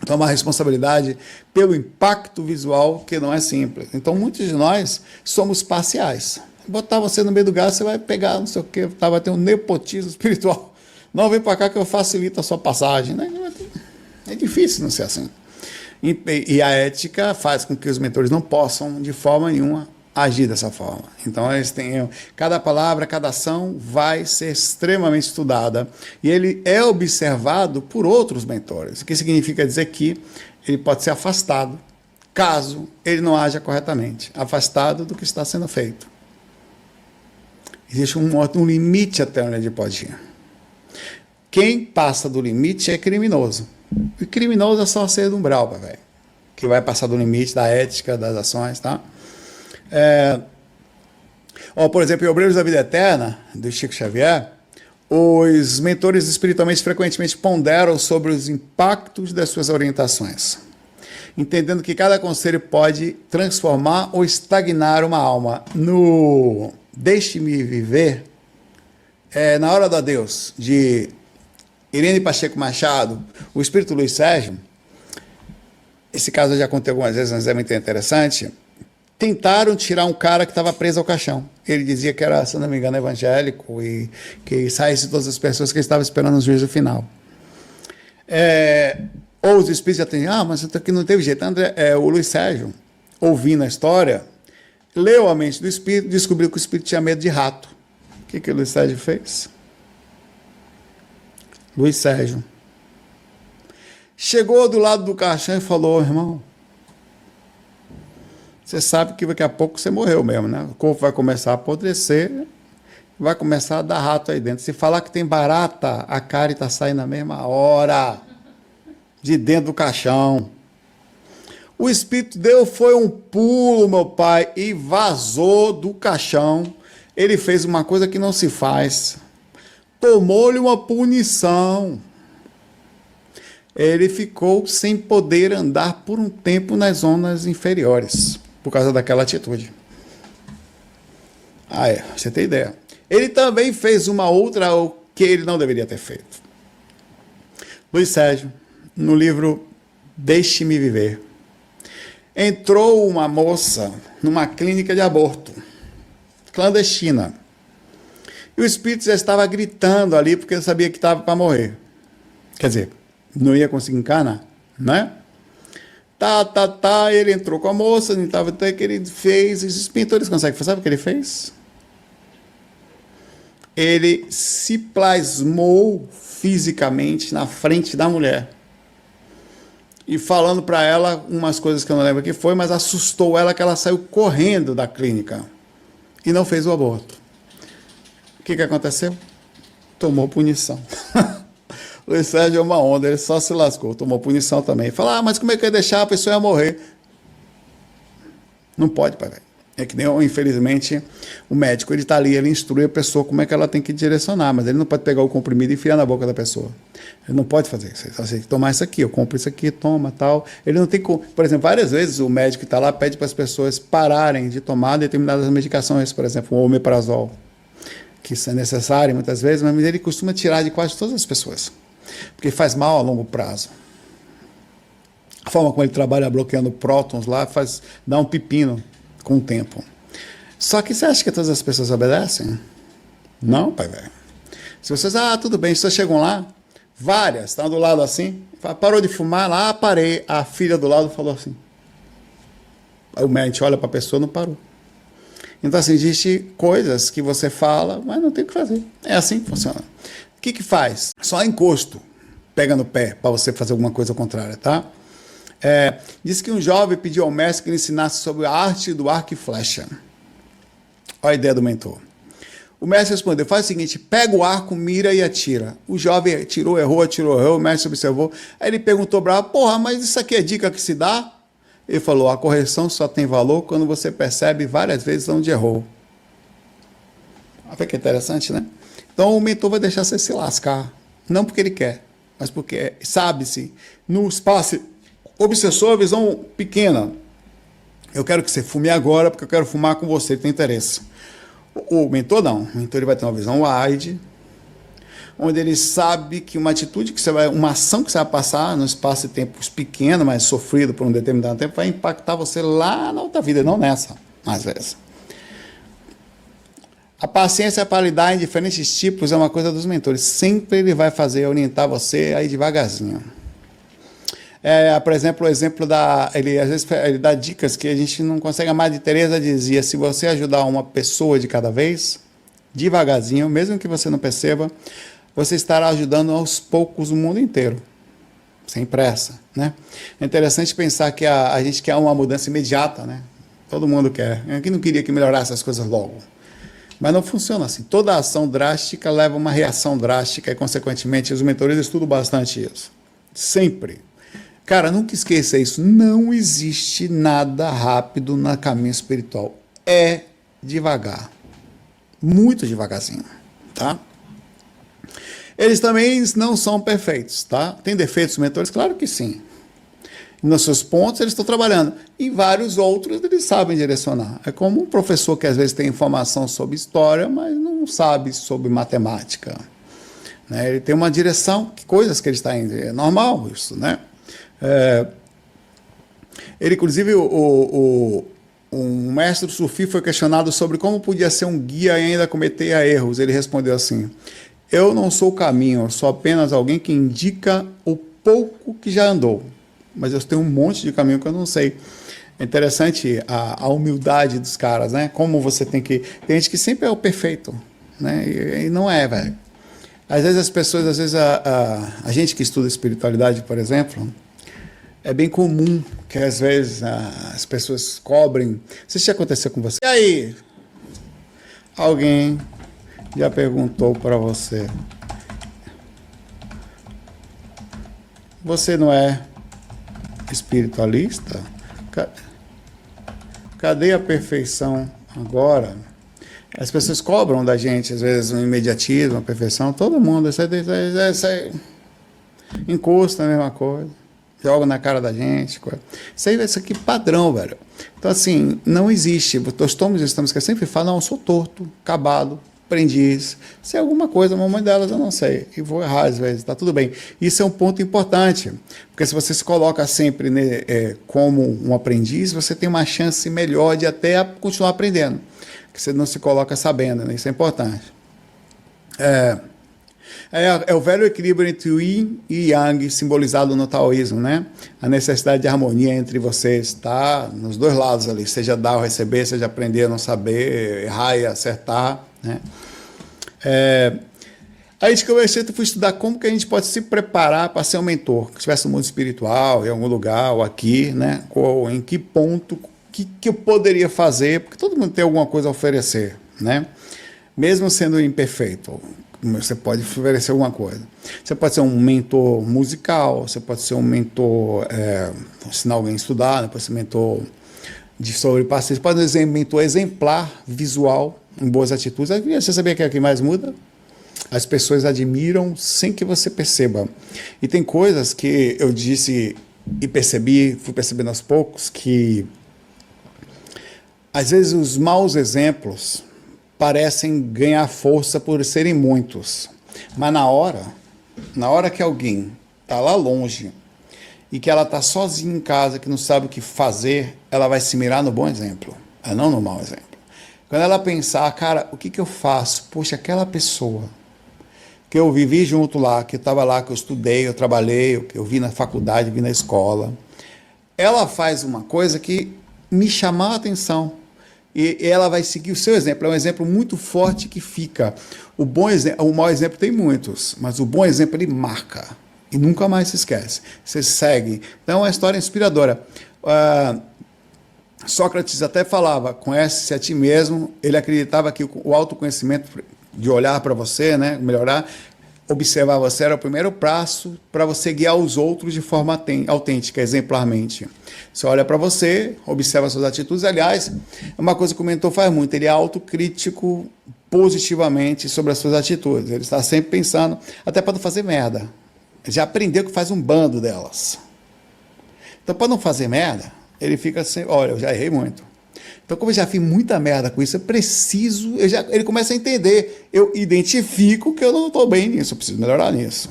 Então, uma responsabilidade pelo impacto visual que não é simples. Então, muitos de nós somos parciais. Botar você no meio do gás, você vai pegar, não sei o quê, vai ter um nepotismo espiritual. Não, vem para cá que eu facilito a sua passagem. É difícil não ser assim. E a ética faz com que os mentores não possam, de forma nenhuma, agir dessa forma. Então, cada palavra, cada ação vai ser extremamente estudada e ele é observado por outros mentores, o que significa dizer que ele pode ser afastado caso ele não haja corretamente, afastado do que está sendo feito. Existe um limite até onde ele pode ir. Quem passa do limite é criminoso. E criminoso é só ser do umbral, velho, que vai passar do limite da ética, das ações, tá? Ó, por exemplo, em Obreiros da Vida Eterna, do Chico Xavier, os mentores espiritualmente frequentemente ponderam sobre os impactos das suas orientações, entendendo que cada conselho pode transformar ou estagnar uma alma. No Deixe-me Viver, na Hora do Adeus, de Irene Pacheco Machado, o espírito Luiz Sérgio, esse caso eu já contei algumas vezes, mas é muito interessante, tentaram tirar um cara que estava preso ao caixão. Ele dizia que era, se não me engano, evangélico e que saísse todas as pessoas que estavam esperando o juízo final. Ou os espíritos já têm, mas isso aqui não teve jeito. O Luiz Sérgio, ouvindo a história, leu a mente do espírito, descobriu que o espírito tinha medo de rato. O que o Luiz Sérgio fez? Luiz Sérgio chegou do lado do caixão e falou: irmão, você sabe que daqui a pouco você morreu mesmo, né? O corpo vai começar a apodrecer, vai começar a dar rato aí dentro. Se falar que tem barata, a cárie está saindo na mesma hora, de dentro do caixão. O espírito foi um pulo, meu pai, e vazou do caixão. Ele fez uma coisa que não se faz. Tomou-lhe uma punição. Ele ficou sem poder andar por um tempo nas zonas inferiores, por causa daquela atitude. Você tem ideia. Ele também fez uma outra que ele não deveria ter feito. Luiz Sérgio, no livro Deixe-me Viver, entrou uma moça numa clínica de aborto, clandestina. E o espírito já estava gritando ali, porque ele sabia que estava para morrer. Quer dizer, não ia conseguir encarnar, né? Ele entrou com a moça, não estava até que ele fez. Os pintores conseguem fazer, sabe o que ele fez? Ele se plasmou fisicamente na frente da mulher. E falando para ela umas coisas que eu não lembro o que foi, mas assustou ela que ela saiu correndo da clínica e não fez o aborto. O que aconteceu? Tomou punição. Luiz Sérgio é uma onda, ele só se lascou, tomou punição também. Fala, mas como é que ia deixar a pessoa ia morrer? Não pode, pai. É que nem, infelizmente, o médico, ele está ali, ele instrui a pessoa como é que ela tem que direcionar, mas ele não pode pegar o comprimido e enfiar na boca da pessoa. Ele não pode fazer isso. Ele tem que tomar isso aqui, eu compro isso aqui, toma, tal. Ele não tem como. Por exemplo, várias vezes o médico que está lá pede para as pessoas pararem de tomar determinadas medicações, por exemplo, o omeprazol, que isso é necessário muitas vezes, mas ele costuma tirar de quase todas as pessoas, porque faz mal a longo prazo. A forma como ele trabalha bloqueando prótons lá dá um pepino com o tempo. Só que você acha que todas as pessoas obedecem? Não, pai velho. Se vocês, tudo bem, vocês chegam lá, várias, estão do lado assim, parou de fumar, lá parei, a filha do lado falou assim. Aí o médico olha para a pessoa, não parou. Então, assim, existem coisas que você fala, mas não tem o que fazer. É assim que funciona. O que faz? Só encosto pega no pé para você fazer alguma coisa contrária, tá? Diz que um jovem pediu ao mestre que ele ensinasse sobre a arte do arco e flecha. Olha a ideia do mentor. O mestre respondeu, faz o seguinte, pega o arco, mira e atira. O jovem atirou, errou, o mestre observou. Aí ele perguntou bravo, mas isso aqui é dica que se dá? Ele falou, a correção só tem valor quando você percebe várias vezes onde errou. Olha que interessante, né? Então o mentor vai deixar você se lascar. Não porque ele quer, mas porque sabe-se, no espaço obsessor, a visão pequena. Eu quero que você fume agora, porque eu quero fumar com você, tem interesse. O mentor não. O mentor ele vai ter uma visão wide, onde ele sabe que uma atitude que você vai, uma ação que você vai passar no espaço de tempos pequeno, mas sofrido por um determinado tempo, vai impactar você lá na outra vida, não nessa, às vezes. A paciência para lidar em diferentes tipos é uma coisa dos mentores. Sempre ele vai orientar você aí devagarzinho. Por exemplo, o exemplo às vezes ele dá dicas que a gente não consegue. A Madre Teresa dizia, se você ajudar uma pessoa de cada vez, devagarzinho, mesmo que você não perceba, você estará ajudando aos poucos o mundo inteiro, sem pressa, né? É interessante pensar que a gente quer uma mudança imediata, né? Todo mundo quer. Eu não queria que melhorasse as coisas logo. Mas não funciona assim. Toda ação drástica leva a uma reação drástica e, consequentemente, os mentores estudam bastante isso. Sempre. Cara, nunca esqueça isso. Não existe nada rápido no caminho espiritual. É devagar. muito devagarzinho, tá? Eles também não são perfeitos, tá? Tem defeitos mentores? Claro que sim. Nos seus pontos eles estão trabalhando. Em vários outros eles sabem direcionar. É como um professor que às vezes tem informação sobre história, mas não sabe sobre matemática. Né? Ele tem uma direção, que coisas que ele está indo. É normal isso, né? Ele, inclusive, um mestre sufi foi questionado sobre como podia ser um guia e ainda cometer erros. Ele respondeu assim: eu não sou o caminho, eu sou apenas alguém que indica o pouco que já andou. Mas eu tenho um monte de caminho que eu não sei. É interessante a humildade dos caras, né? Como você tem que... Tem gente que sempre é o perfeito, né? E não é, velho. Às vezes as pessoas, a gente que estuda espiritualidade, por exemplo, é bem comum que às vezes as pessoas cobrem. Não sei se já aconteceu com você. E aí? Alguém já perguntou para você: você não é espiritualista? Cadê a perfeição agora? As pessoas cobram da gente, às vezes, um imediatismo, a perfeição. Todo mundo, isso aí, encosta a mesma coisa, joga na cara da gente. Isso aqui é padrão, velho. Então, assim, não existe. Os estamos que sempre falam: não, eu sou torto, acabado, aprendiz. Se é alguma coisa, uma delas eu não sei, e vou errar às vezes, tá tudo bem. Isso é um ponto importante, porque se você se coloca sempre, né, como um aprendiz, você tem uma chance melhor de até continuar aprendendo, que você não se coloca sabendo, né? Isso é importante. É o velho equilíbrio entre o Yin e Yang, simbolizado no taoísmo, né? A necessidade de harmonia entre vocês, tá? Nos dois lados ali, seja dar ou receber, seja aprender ou não saber, errar e acertar, né? A gente conversou, eu fui estudar como que a gente pode se preparar para ser um mentor, que estivesse no mundo espiritual, em algum lugar, ou aqui, né? Ou em que ponto, que eu poderia fazer, porque todo mundo tem alguma coisa a oferecer, né? Mesmo sendo imperfeito, você pode oferecer alguma coisa. Você pode ser um mentor musical, você pode ser um mentor, ensinar alguém a estudar, pode ser mentor sobre paciência, pode ser mentor exemplar, visual, em boas atitudes. Você sabia que é o que mais muda? As pessoas admiram sem que você perceba. E tem coisas que eu disse e percebi, fui percebendo aos poucos, que às vezes os maus exemplos parecem ganhar força por serem muitos. Mas na hora que alguém está lá longe e que ela está sozinha em casa, que não sabe o que fazer, ela vai se mirar no bom exemplo, não no mau exemplo. Quando ela pensar: cara, o que eu faço? Poxa, aquela pessoa que eu vivi junto lá, que eu estava lá, que eu estudei, eu trabalhei, que eu vi na faculdade, vi na escola, ela faz uma coisa que me chamou a atenção. E ela vai seguir o seu exemplo. É um exemplo muito forte que fica. O mau exemplo tem muitos, mas o bom exemplo ele marca e nunca mais se esquece. Você segue. Então é uma história inspiradora. Sócrates até falava: conhece-se a ti mesmo. Ele acreditava que o autoconhecimento, de olhar para você, né, melhorar, observar você, era o primeiro passo para você guiar os outros de forma autêntica, exemplarmente. Você olha para você, observa suas atitudes. Aliás, é uma coisa que o mentor faz muito: ele é autocrítico positivamente sobre as suas atitudes. Ele está sempre pensando, até para não fazer merda. Ele já aprendeu que faz um bando delas. Então, para não fazer merda, ele fica assim: olha, eu já errei muito. Então, como eu já fiz muita merda com isso, eu preciso... ele começa a entender. Eu identifico que eu não estou bem nisso, eu preciso melhorar nisso.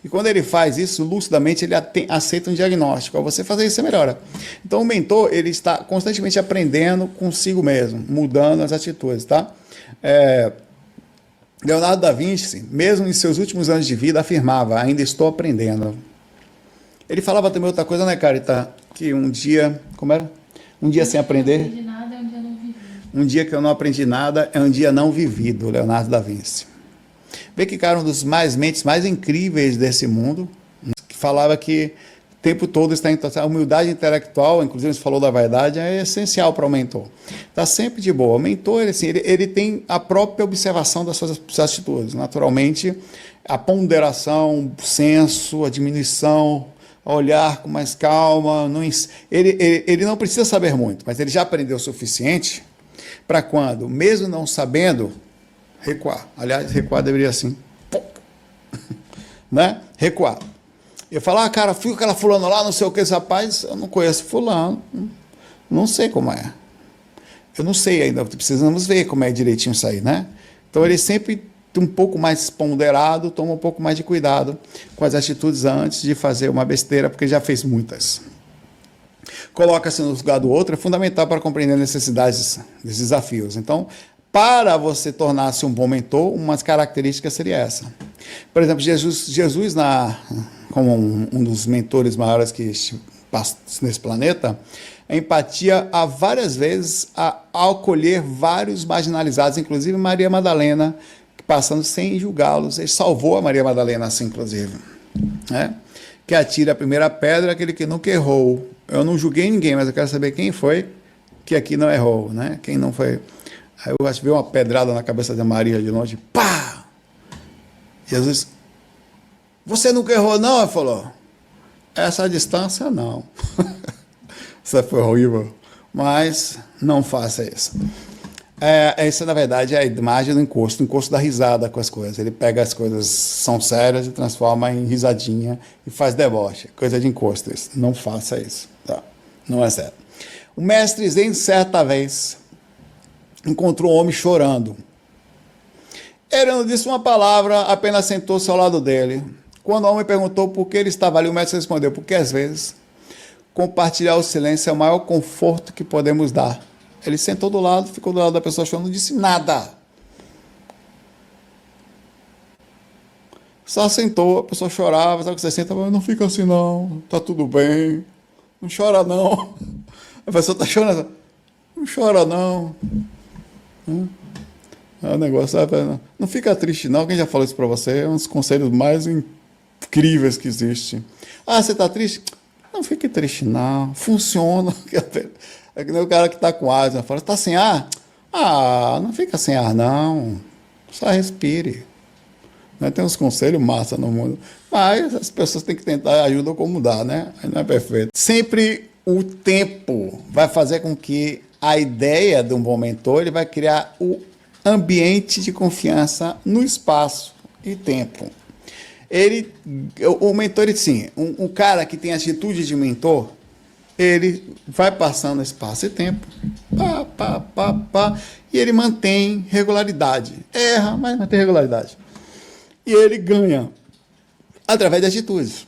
E quando ele faz isso, lucidamente, ele aceita um diagnóstico. Ao você fazer isso, você melhora. Então, o mentor, ele está constantemente aprendendo consigo mesmo, mudando as atitudes, tá? Leonardo da Vinci, mesmo em seus últimos anos de vida, afirmava: ainda estou aprendendo. Ele falava também outra coisa, né, Carita? Que um dia... Como era? Um dia sem aprender... Um dia que eu não aprendi nada é um dia não vivido, Leonardo da Vinci. Vê que, cara, um dos mentes mais incríveis desse mundo, que falava que o tempo todo está em a humildade intelectual, inclusive você falou da vaidade, é essencial para o mentor. Está sempre de boa. O mentor, ele tem a própria observação das suas atitudes. Naturalmente, a ponderação, o senso, a diminuição, a olhar com mais calma. Ele não precisa saber muito, mas ele já aprendeu o suficiente para quando, mesmo não sabendo, Recuar. Aliás, recuar deveria assim. Né? Recuar. Eu falo, cara, fui com aquela fulana lá, não sei o que, esse rapaz, eu não conheço fulano. Não sei como é. Eu não sei ainda, precisamos ver como é direitinho isso aí, né? Então ele sempre um pouco mais ponderado, toma um pouco mais de cuidado com as atitudes antes de fazer uma besteira, porque já fez muitas. Coloca-se no lugar do outro é fundamental para compreender as necessidades dos desafios. Então, para você tornar-se um bom mentor, uma das características seria essa. Por exemplo, Jesus como um dos mentores maiores que passa nesse planeta, a empatia há várias vezes a acolher vários marginalizados, inclusive Maria Madalena, passando sem julgá-los. Ele salvou a Maria Madalena assim, inclusive. Né? Que atira a primeira pedra, aquele que nunca errou. Eu não julguei ninguém, mas eu quero saber quem foi que aqui não errou, né? Quem não foi. Aí eu acho que veio uma pedrada na cabeça da Maria de longe, pá! Jesus, você nunca errou não? Ele falou, essa distância não. Isso foi horrível, mas não faça isso. Essa, na verdade, é a imagem do encosto, o encosto da risada com as coisas. Ele pega as coisas que são sérias e transforma em risadinha e faz deboche. Coisa de encosto isso. Não faça isso. Tá? Não é certo. O mestre Zen, certa vez, encontrou um homem chorando. Ele não disse uma palavra, apenas sentou-se ao lado dele. Quando o homem perguntou por que ele estava ali, o mestre respondeu, porque às vezes compartilhar o silêncio é o maior conforto que podemos dar. Ele sentou do lado, ficou do lado da pessoa chorando, não disse nada. Só sentou, a pessoa chorava, sabe o que você senta? Não fica assim não, tá tudo bem, não chora não. A pessoa está chorando, não chora não. É um negócio, sabe? Não fica triste não, quem já falou isso para você? É um dos conselhos mais incríveis que existe. Ah, você está triste? Não fique triste não, funciona. É que nem o cara que está com asma, fala, está sem ar? Ah, não fica sem ar não, só respire. Né? Tem uns conselhos massa no mundo, mas as pessoas têm que tentar ajuda como dá, né? Não é perfeito. Sempre o tempo vai fazer com que a ideia de um bom mentor, ele vai criar o ambiente de confiança no espaço e tempo. O mentor, sim, um cara que tem atitude de mentor, ele vai passando espaço e tempo, e ele mantém regularidade. Erra, mas mantém regularidade. E ele ganha através de atitudes.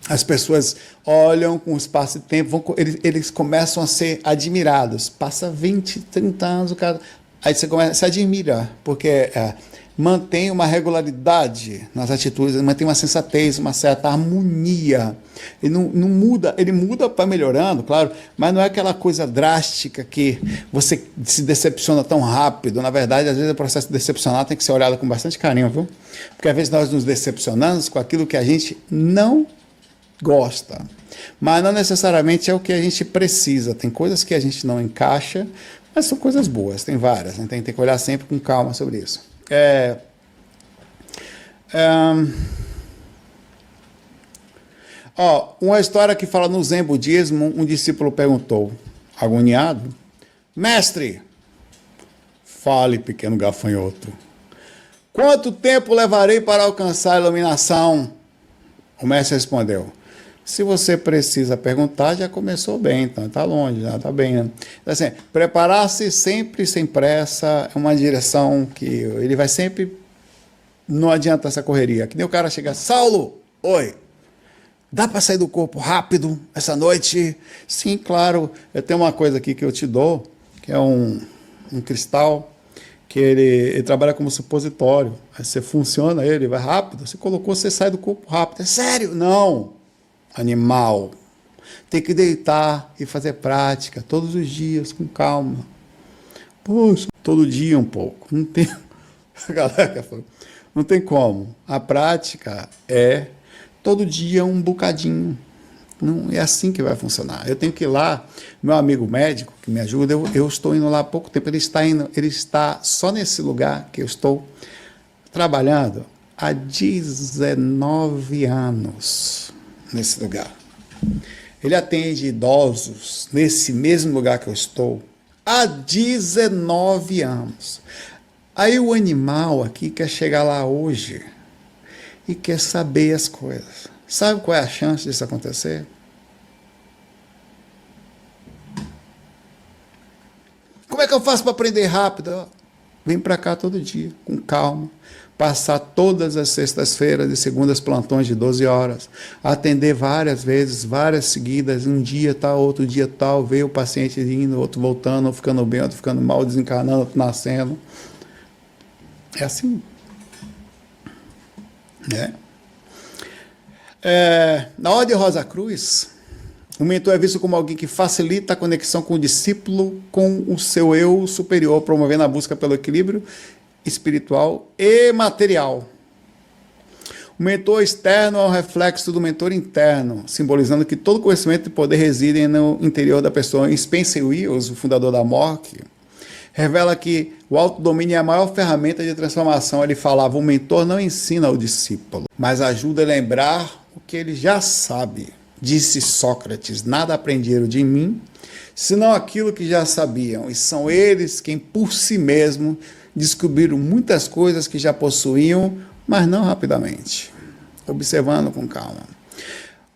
As pessoas olham com espaço e tempo, eles começam a ser admirados. Passa 20, 30 anos, o cara... Aí você começa a se admira, porque mantém uma regularidade nas atitudes, mantém uma sensatez, uma certa harmonia. Ele não muda, ele muda para melhorando, claro, mas não é aquela coisa drástica que você se decepciona tão rápido. Na verdade, às vezes o processo de decepcionar tem que ser olhado com bastante carinho, viu? Porque às vezes nós nos decepcionamos com aquilo que a gente não gosta, mas não necessariamente é o que a gente precisa. Tem coisas que a gente não encaixa, mas são coisas boas, tem várias, né? Tem que olhar sempre com calma sobre isso. Uma história que fala no Zen budismo, um discípulo perguntou, agoniado, mestre, fale, pequeno gafanhoto, quanto tempo levarei para alcançar a iluminação? O mestre respondeu, se você precisa perguntar, já começou bem, então está longe, já está bem. Né? Então, assim, preparar-se sempre sem pressa é uma direção que ele vai sempre... Não adianta essa correria. Que nem o cara chega, Saulo, oi, dá para sair do corpo rápido essa noite? Sim, claro, eu tenho uma coisa aqui que eu te dou, que é um cristal, que ele trabalha como supositório. Aí você funciona ele, vai rápido, você colocou, você sai do corpo rápido. É sério? Não. Animal, tem que deitar e fazer prática todos os dias, com calma. Poxa, todo dia um pouco. Não tem, a galera falou, não tem como. A prática é todo dia um bocadinho. Não é assim que vai funcionar. Eu tenho que ir lá, meu amigo médico que me ajuda, eu estou indo lá há pouco tempo, ele está só nesse lugar que eu estou trabalhando há 19 anos. Nesse lugar. Ele atende idosos nesse mesmo lugar que eu estou há 19 anos. Aí o animal aqui quer chegar lá hoje e quer saber as coisas. Sabe qual é a chance disso acontecer? Como é que eu faço para aprender rápido? Vem para cá todo dia, com calma. Passar todas as sextas-feiras e segundas plantões de 12 horas. Atender várias vezes, várias seguidas. Um dia tal, outro dia tal. Ver o paciente indo, outro voltando, outro ficando bem, outro ficando mal, desencarnando, outro nascendo. É assim. Na Ordem Rosa Cruz, o mentor é visto como alguém que facilita a conexão com o discípulo, com o seu eu superior, promovendo a busca pelo equilíbrio espiritual e material. O mentor externo é um reflexo do mentor interno, simbolizando que todo conhecimento e poder residem no interior da pessoa. Em Spencer Wills, o fundador da MORC, revela que o autodomínio é a maior ferramenta de transformação. Ele falava: o mentor não ensina ao discípulo, mas ajuda a lembrar o que ele já sabe. Disse Sócrates: nada aprenderam de mim, senão aquilo que já sabiam, e são eles quem por si mesmos descobriram muitas coisas que já possuíam, mas não rapidamente. Observando com calma.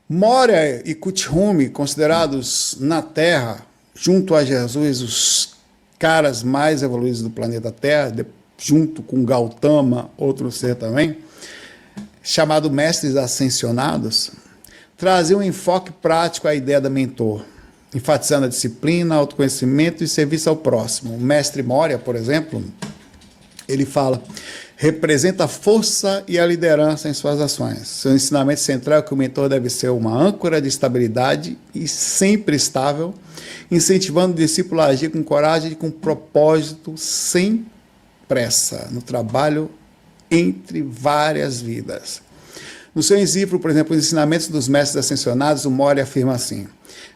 Moria e Kuthumi, considerados na Terra, junto a Jesus, os caras mais evoluídos do planeta Terra, junto com Gautama, outro ser também, chamado Mestres Ascensionados, trazia um enfoque prático à ideia da mentor, enfatizando a disciplina, autoconhecimento e serviço ao próximo. O mestre Moria, por exemplo, ele fala: representa a força e a liderança em suas ações. Seu ensinamento central é que o mentor deve ser uma âncora de estabilidade e sempre estável, incentivando o discípulo a agir com coragem e com propósito, sem pressa, no trabalho entre várias vidas. No seu livro, por exemplo, Os Ensinamentos dos Mestres Ascensionados, o Moria afirma assim: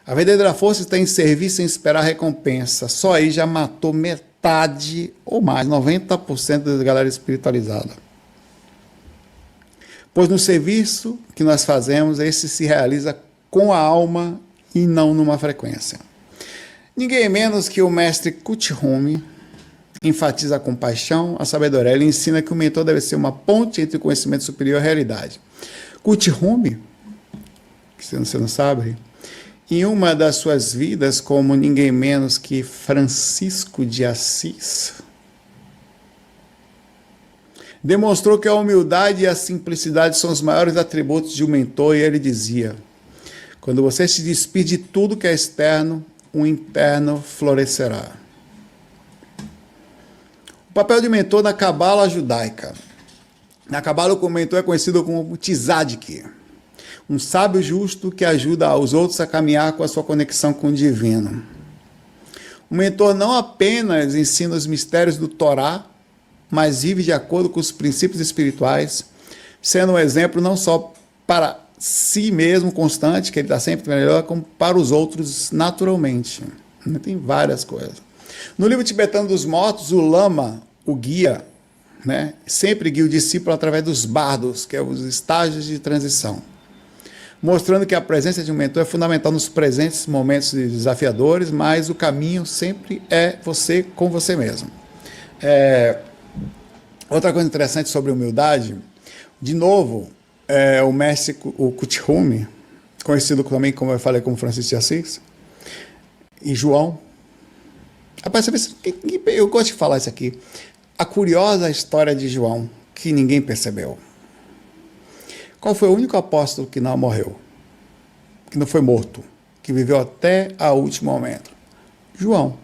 a verdadeira força está em servir sem esperar recompensa. Só aí já matou metade ou mais, 90% da galera espiritualizada. Pois no serviço que nós fazemos, esse se realiza com a alma e não numa frequência. Ninguém menos que o mestre Kuthumi enfatiza a compaixão, a sabedoria. Ele ensina que o mentor deve ser uma ponte entre o conhecimento superior e a realidade. Kuthumi, que você não sabe, em uma das suas vidas, como ninguém menos que Francisco de Assis, demonstrou que a humildade e a simplicidade são os maiores atributos de um mentor, e ele dizia: quando você se despir de tudo que é externo, o interno florescerá. O papel de mentor na Cabala judaica. Na Cabala, o mentor é conhecido como Tzadik, um sábio justo que ajuda os outros a caminhar com a sua conexão com o divino. O mentor não apenas ensina os mistérios do Torá, mas vive de acordo com os princípios espirituais, sendo um exemplo não só para si mesmo constante, que ele está sempre melhor, como para os outros naturalmente. Tem várias coisas. No livro tibetano dos mortos, o Lama, o guia, sempre guia o discípulo através dos bardos, que é os estágios de transição, mostrando que a presença de um mentor é fundamental nos presentes momentos desafiadores, mas o caminho sempre é você com você mesmo. Outra coisa interessante sobre humildade, de novo, o mestre, o Kuthumi, conhecido também, como eu falei, como Francisco de Assis, e João. Rapaz, eu gosto de falar isso aqui. A curiosa história de João, que ninguém percebeu. Qual foi o único apóstolo que não morreu? Que não foi morto? Que viveu até o último momento? João.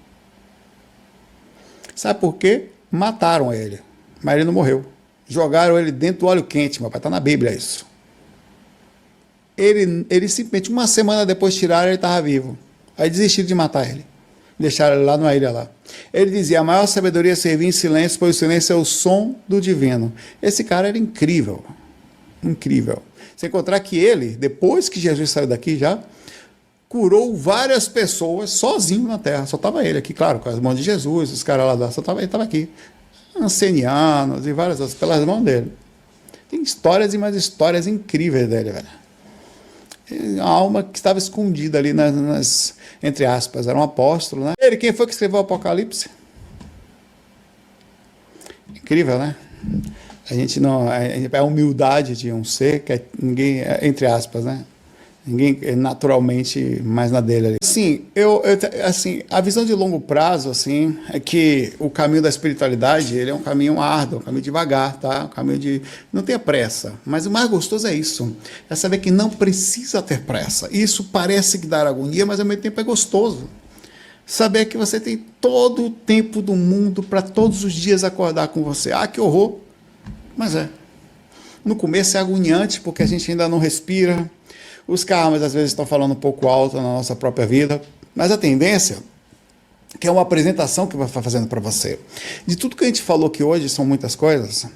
Sabe por quê? Mataram ele, mas ele não morreu. Jogaram ele dentro do óleo quente, meu pai, está na Bíblia isso. Ele simplesmente, uma semana depois tiraram, ele estava vivo. Aí desistiram de matar ele. Deixaram ele lá numa ilha lá. Ele dizia: a maior sabedoria é servir em silêncio, pois o silêncio é o som do divino. Esse cara era incrível. Incrível. Você encontrar que ele, depois que Jesus saiu daqui já, curou várias pessoas sozinho na terra. Só estava ele aqui, claro, com as mãos de Jesus, os caras lá, ele estava aqui. Ancenianos e várias outras, pelas mãos dele. Tem histórias e mais histórias incríveis dele, velho. A alma que estava escondida ali entre aspas, era um apóstolo, né? Ele, quem foi que escreveu o Apocalipse? Incrível, né? A gente não. É a humildade de um ser que ninguém, entre aspas, né? Ninguém é naturalmente mais na dele ali. Sim, assim, a visão de longo prazo, assim, é que o caminho da espiritualidade, ele é um caminho árduo, um caminho devagar, tá? Um caminho de... Não tenha pressa. Mas o mais gostoso é isso. É saber que não precisa ter pressa. Isso parece que dá agonia, mas ao mesmo tempo é gostoso. Saber que você tem todo o tempo do mundo para todos os dias acordar com você. Ah, que horror! Mas é. No começo é agoniante, porque a gente ainda não respira. Os karmas às vezes estão falando um pouco alto na nossa própria vida, mas a tendência, que é uma apresentação que vai fazendo para você, de tudo que a gente falou aqui hoje, são muitas coisas,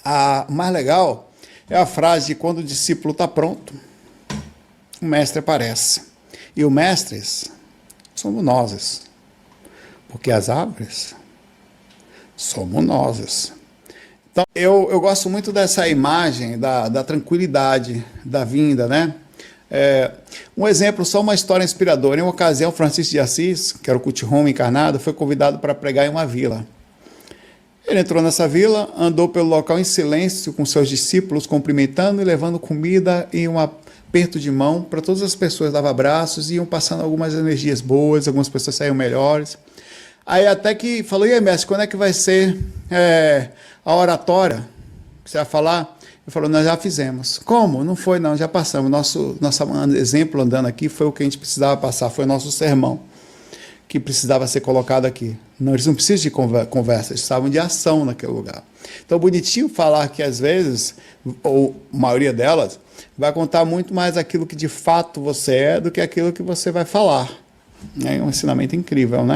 a mais legal é a frase de quando o discípulo está pronto, o mestre aparece. E os mestres somos nós, porque as árvores somos nós. Então, eu gosto muito dessa imagem da tranquilidade, da vinda, né? Um exemplo, só uma história inspiradora. Em uma ocasião, Francisco de Assis, que era o Cutirome encarnado, foi convidado para pregar em uma vila. Ele entrou nessa vila, andou pelo local em silêncio com seus discípulos, cumprimentando e levando comida e um aperto de mão para todas as pessoas, dava abraços e iam passando algumas energias boas, algumas pessoas saíam melhores. Aí até que falou, e aí, mestre, quando é que vai ser a oratória? Você vai falar? Ele falou, nós já fizemos. Como? Não foi não, já passamos. Nosso exemplo andando aqui foi o que a gente precisava passar, foi o nosso sermão, que precisava ser colocado aqui. Não, eles não precisam de conversa, eles precisavam de ação naquele lugar. Então, bonitinho falar que às vezes, ou a maioria delas, vai contar muito mais aquilo que de fato você é do que aquilo que você vai falar. É um ensinamento incrível, né?